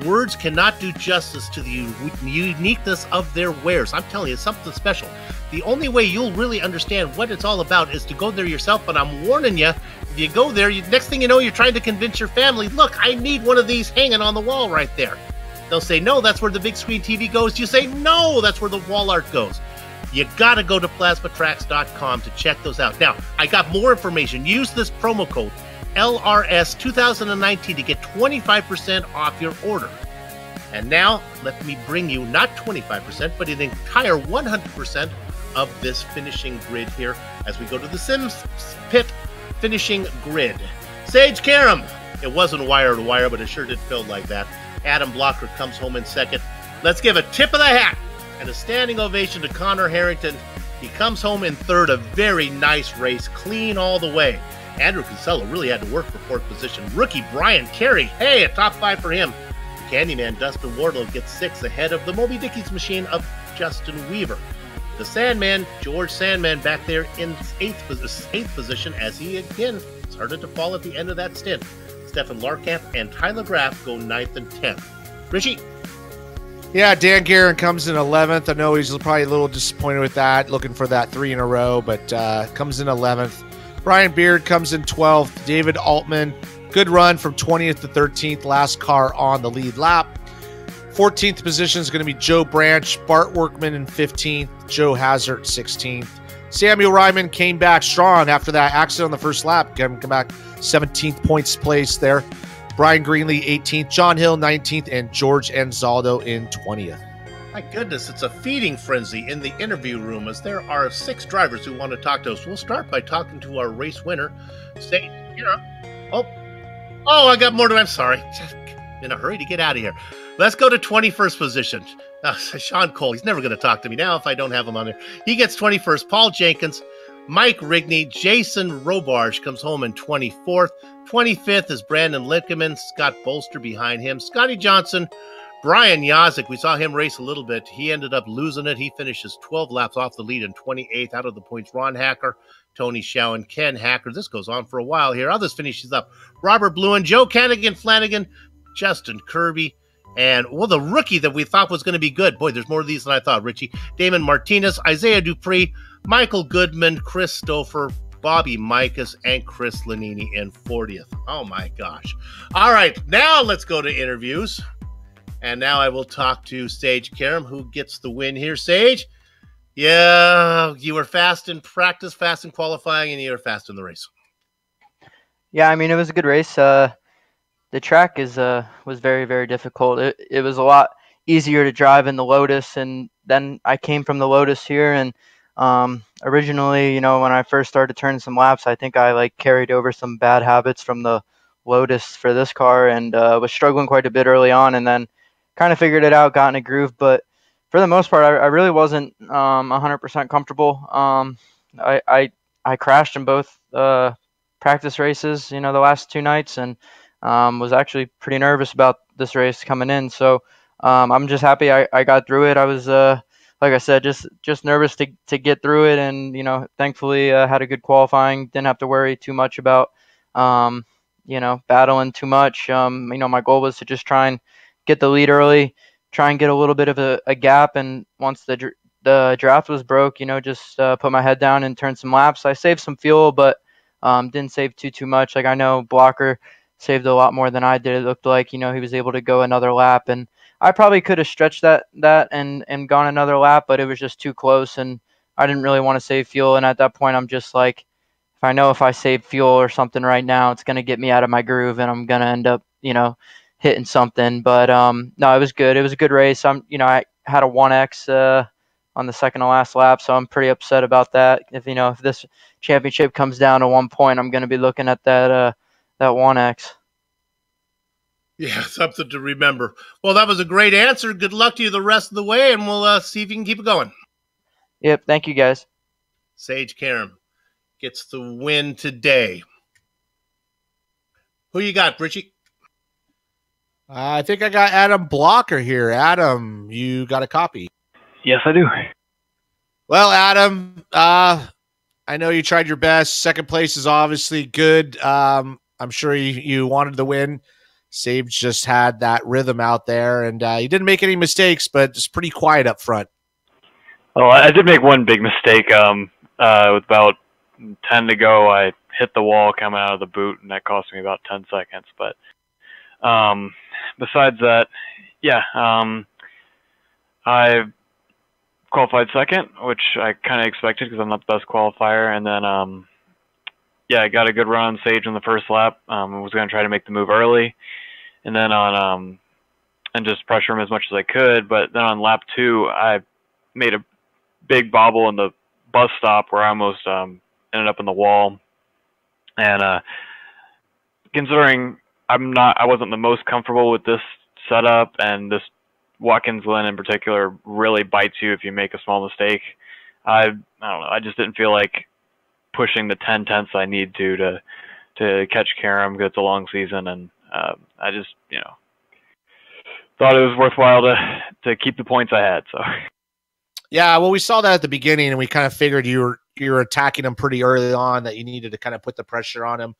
Words cannot do justice to the uniqueness of their wares. I'm telling you, it's something special. The only way you'll really understand what it's all about is to go there yourself, but I'm warning you, if you go there, next thing you know, you're trying to convince your family, look, I need one of these hanging on the wall right there. They'll say, no, that's where the big screen TV goes. You say, no, that's where the wall art goes. You got to go to plasmatracks.com to check those out. Now, I got more information. Use this promo code LRS 2019 to get 25% off your order. And now, let me bring you not 25%, but an entire 100% of this finishing grid here as we go to the Sims Pit finishing grid. Sage Karam. It wasn't wire to wire, but it sure did feel like that. Adam Blocker comes home in second. Let's give a tip of the hat and a standing ovation to Connor Harrington. He comes home in third, a very nice race, clean all the way. Andrew Kinsella really had to work for fourth position. Rookie Brian Carey, hey, a top five for him. Candyman Dustin Wardlow gets sixth ahead of the Moby Dickie's machine of Justin Weaver. The Sandman, George Sandman, back there in eighth position as he again started to fall at the end of that stint. Stefan Larkamp and Tyler Graff go 9th and 10th. Richie? Yeah, Dan Garrett comes in 11th. I know he's probably a little disappointed with that, looking for that 3 in a row, but comes in 11th. Brian Beard comes in 12th. David Altman, good run from 20th to 13th. Last car on the lead lap. 14th position is going to be Joe Branch. Bart Workman in 15th. Joe Hazard 16th. Samuel Ryman came back strong after that accident on the first lap. Come back 17th points place there. Brian Greenlee 18th. John Hill 19th. And George Anzaldo in 20th. My goodness, it's a feeding frenzy in the interview room as there are 6 drivers who want to talk to us. We'll start by talking to our race winner. Say, oh, I got more to. I'm sorry. Just in a hurry to get out of here. Let's go to 21st position. Sean Cole, he's never going to talk to me now if I don't have him on there. He gets 21st. Paul Jenkins, Mike Rigney, Jason Robarge comes home in 24th. 25th is Brandon Litkeman, Scott Bolster behind him. Scotty Johnson, Brian Yazik, we saw him race a little bit. He ended up losing it. He finishes 12 laps off the lead in 28th. Out of the points, Ron Hacker, Tony Schowen, Ken Hacker. This goes on for a while here. Others finishes up. Robert Bluen, Joe Canigan Flanagan, Justin Kirby, and, well, the rookie that we thought was going to be good. Boy, there's more of these than I thought, Richie. Damon Martinez, Isaiah Dupree, Michael Goodman, Chris Stouffer, Bobby Micas, and Chris Lanini in 40th. Oh my gosh. All right, now let's go to interviews. And now I will talk to Sage Karam, who gets the win here. Sage, yeah, you were fast in practice, fast in qualifying, and you were fast in the race. Yeah, I mean, it was a good race. The track was very, very difficult. It was a lot easier to drive in the Lotus, and then I came from the Lotus here, and originally, when I first started turning some laps, I think I carried over some bad habits from the Lotus for this car, and was struggling quite a bit early on, and then kind of figured it out, got in a groove. But for the most part, I really wasn't 100% comfortable. I crashed in both practice races, the last 2 nights, and was actually pretty nervous about this race coming in. So I'm just happy I got through it. I was, like I said, just nervous to get through it, and thankfully had a good qualifying. Didn't have to worry too much about battling too much. My goal was to just try and get the lead early, try and get a little bit of a gap, and once the draft was broke, just put my head down and turn some laps. I saved some fuel, but didn't save too much. I know Blocker saved a lot more than I did. It looked like, he was able to go another lap, and I probably could have stretched that and gone another lap, but it was just too close, and I didn't really want to save fuel. And at that point, I'm just like, if I save fuel or something right now, it's going to get me out of my groove, and I'm going to end up, hitting something. But no, it was good. It was a good race. I had a 1X on the second to last lap, so I'm pretty upset about that. If this championship comes down to 1 point, I'm going to be looking at that 1X. Yeah, something to remember. Well, that was a great answer. Good luck to you the rest of the way, and we'll see if you can keep it going. Yep, thank you, guys. Sage Karam gets the win today. Who you got, Richie? I think I got Adam Blocker here. Adam, you got a copy? Yes, I do. Well, Adam, I know you tried your best. Second place is obviously good. I'm sure you wanted the win. Sage just had that rhythm out there, and you didn't make any mistakes, but it's pretty quiet up front. Well, I did make one big mistake. With about 10 to go, I hit the wall coming out of the boot, and that cost me about 10 seconds. But besides that, yeah, I qualified second, which I kind of expected because I'm not the best qualifier. And then, yeah, I got a good run on Sage on the first lap. I was going to try to make the move early, and then on and just pressure him as much as I could. But then on lap 2, I made a big bobble in the bus stop where I almost ended up in the wall. And considering I wasn't the most comfortable with this setup, and this Watkins Glen in particular really bites you if you make a small mistake. I don't know. I just didn't feel like pushing the 10 tenths I need to catch Karam because it's a long season, and I just thought it was worthwhile to keep the points I had. So yeah, well, we saw that at the beginning, and we kind of figured you were attacking him pretty early on, that you needed to kind of put the pressure on him.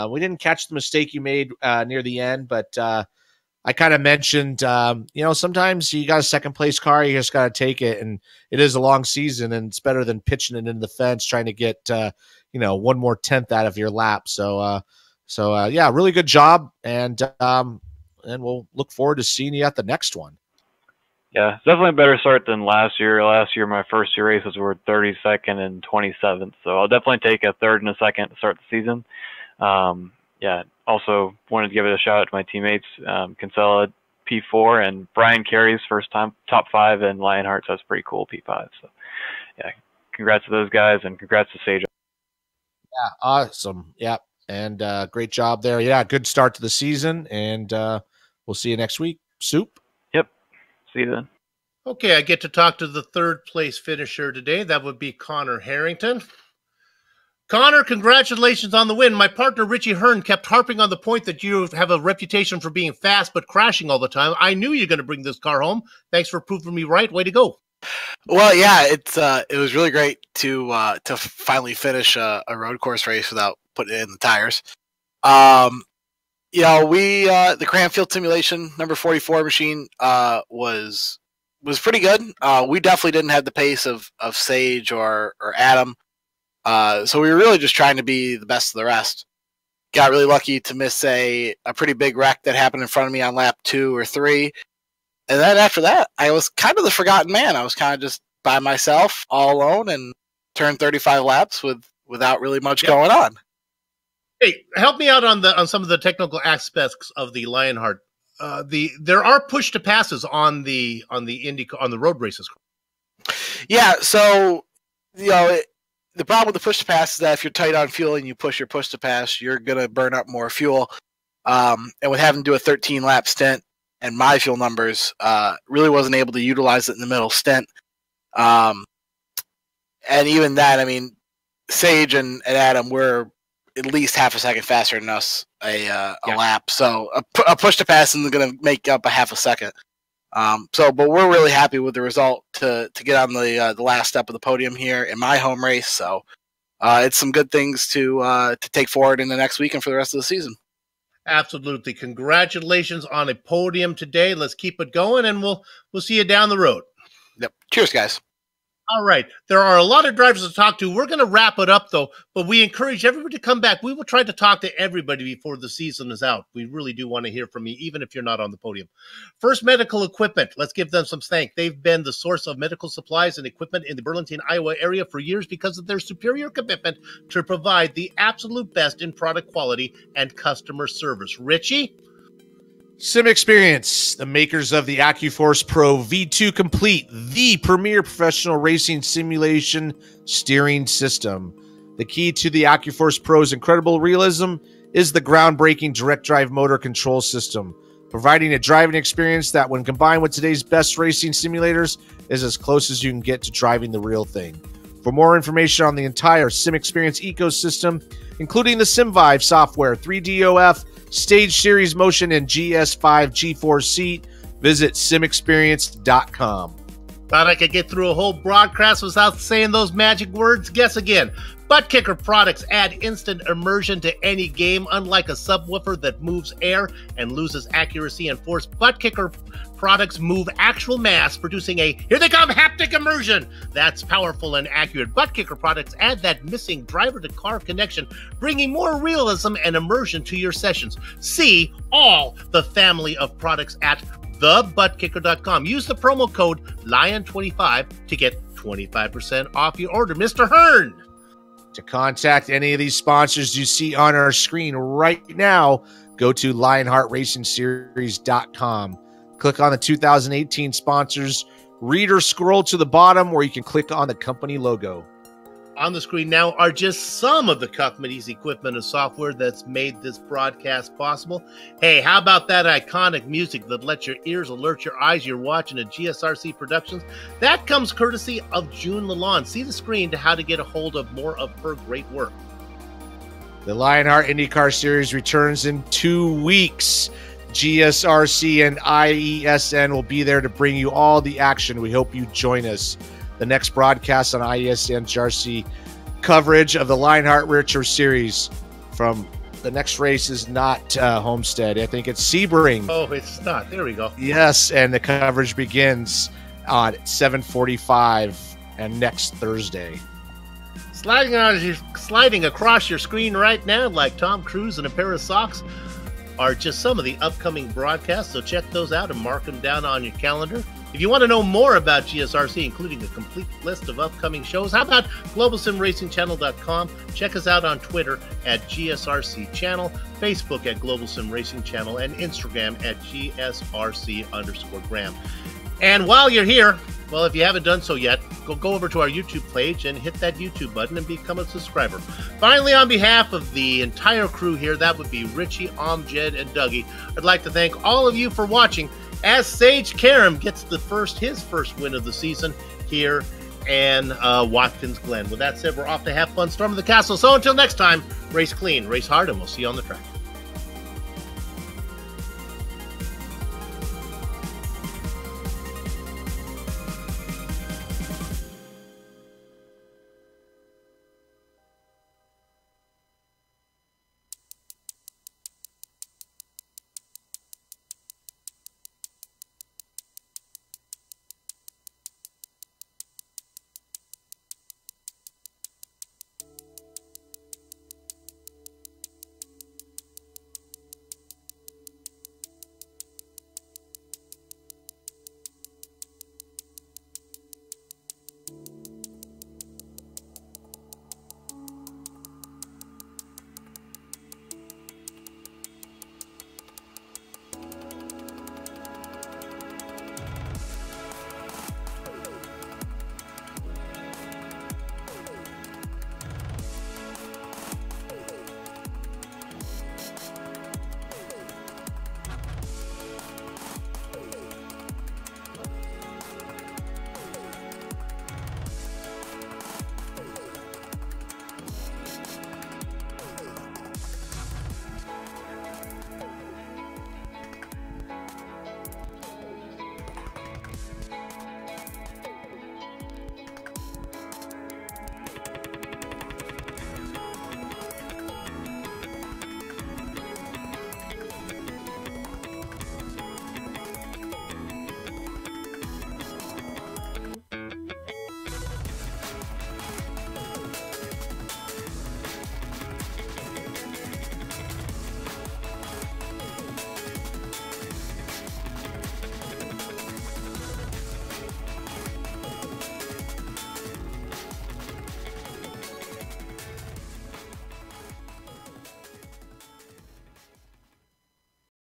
We didn't catch the mistake you made near the end, but I kind of mentioned, sometimes you got a second place car, you just got to take it. And it is a long season, and it's better than pitching it into the fence, trying to get, 1 more tenth out of your lap. So yeah, really good job. And we'll look forward to seeing you at the next one. Yeah, it's definitely a better start than last year. Last year, my first 2 races were 32nd and 27th. So I'll definitely take a third and a second to start the season. Yeah, also wanted to give it a shout out to my teammates, Kinsella, P4, and Brian Carey's first time top 5 in Lionheart, so that's pretty cool, P5. So, yeah, congrats to those guys, and congrats to Sage. Yeah, awesome. Yeah, and great job there. Yeah, good start to the season, and we'll see you next week. Soup? Yep, see you then. Okay, I get to talk to the third place finisher today. That would be Connor Harrington. Connor, congratulations on the win. My partner, Richie Hearn, kept harping on the point that you have a reputation for being fast but crashing all the time. I knew you were going to bring this car home. Thanks for proving me right. Way to go. Well, yeah, it was really great to finally finish a road course race without putting it in the tires. The Cranfield Simulation number 44 machine was pretty good. We definitely didn't have the pace of Sage or Adam. So we were really just trying to be the best of the rest. Got really lucky to miss a pretty big wreck that happened in front of me on lap 2 or 3. And then after that, I was kind of the forgotten man. I was kind of just by myself, all alone, and turned 35 laps without really much going on. Hey, help me out on some of the technical aspects of the Lionheart. There are push to passes on the road races. Yeah, so the problem with the push to pass is that if you're tight on fuel and you push your push to pass, you're gonna burn up more fuel. And with having to do a 13 lap stint and my fuel numbers, really wasn't able to utilize it in the middle stint. And even that, I mean, Sage and Adam were at least half a second faster than us a lap. So a push to pass isn't going to make up a half a second. But we're really happy with the result to get on the last step of the podium here in my home race. So it's some good things to take forward in the next week and for the rest of the season. Absolutely. Congratulations on a podium today. Let's keep it going, and we'll see you down the road. Yep. Cheers, guys. All right. There are a lot of drivers to talk to. We're going to wrap it up, though, but we encourage everybody to come back. We will try to talk to everybody before the season is out. We really do want to hear from you, even if you're not on the podium. First Medical Equipment. Let's give them some thanks. They've been the source of medical supplies and equipment in the Burlington, Iowa area for years because of their superior commitment to provide the absolute best in product quality and customer service. Richie? SimExperience, the makers of the AccuForce Pro V2 Complete, the premier professional racing simulation steering system. The key to the AccuForce Pro's incredible realism is the groundbreaking direct drive motor control system, providing a driving experience that, when combined with today's best racing simulators, is as close as you can get to driving the real thing. For more information on the entire SimExperience ecosystem, including the SimVive software, 3DOF, Stage Series Motion, and GS5 G4 seat, visit simexperience.com. Thought I could get through a whole broadcast without saying those magic words? Guess again. Butt Kicker products add instant immersion to any game. Unlike a subwoofer that moves air and loses accuracy and force, Butt Kicker products move actual mass, producing a, here they come, haptic immersion that's powerful and accurate. Butt Kicker products add that missing driver-to-car connection, bringing more realism and immersion to your sessions. See all the family of products at thebuttkicker.com. Use the promo code LION25 to get 25% off your order. Mr. Hearn. To contact any of these sponsors you see on our screen right now, go to LionheartRacingSeries.com. Click on the 2018 sponsors, read or scroll to the bottom where you can click on the company logo. On the screen now are just some of the company's equipment and software that's made this broadcast possible. Hey, how about that iconic music that lets your ears alert your eyes you're watching a GSRC Productions? That comes courtesy of June Lalonde. See the screen to how to get a hold of more of her great work. The Lionheart IndyCar Series returns in 2 weeks. GSRC and IESN will be there to bring you all the action. We hope you join us. The next broadcast on IESN GRC coverage of the Lionheart IndyCar Series from the next race is not Homestead. I think it's Sebring. Oh, it's not. There we go. Yes, and the coverage begins on 7:45 and next Thursday. Sliding across your screen right now like Tom Cruise in a pair of socks are just some of the upcoming broadcasts, so check those out and mark them down on your calendar. If you want to know more about GSRC, including a complete list of upcoming shows, how about GlobalSimRacingChannel.com? Check us out on Twitter at GSRC Channel, Facebook at Global Sim Racing Channel, and Instagram at GSRC_Graham. And while you're here, well, if you haven't done so yet, go over to our YouTube page and hit that YouTube button and become a subscriber. Finally, on behalf of the entire crew here, that would be Richie, Amjed, and Dougie, I'd like to thank all of you for watching as Sage Karam gets his first win of the season here in Watkins Glen. With that said, we're off to have fun storming the castle. So until next time, race clean, race hard, and we'll see you on the track.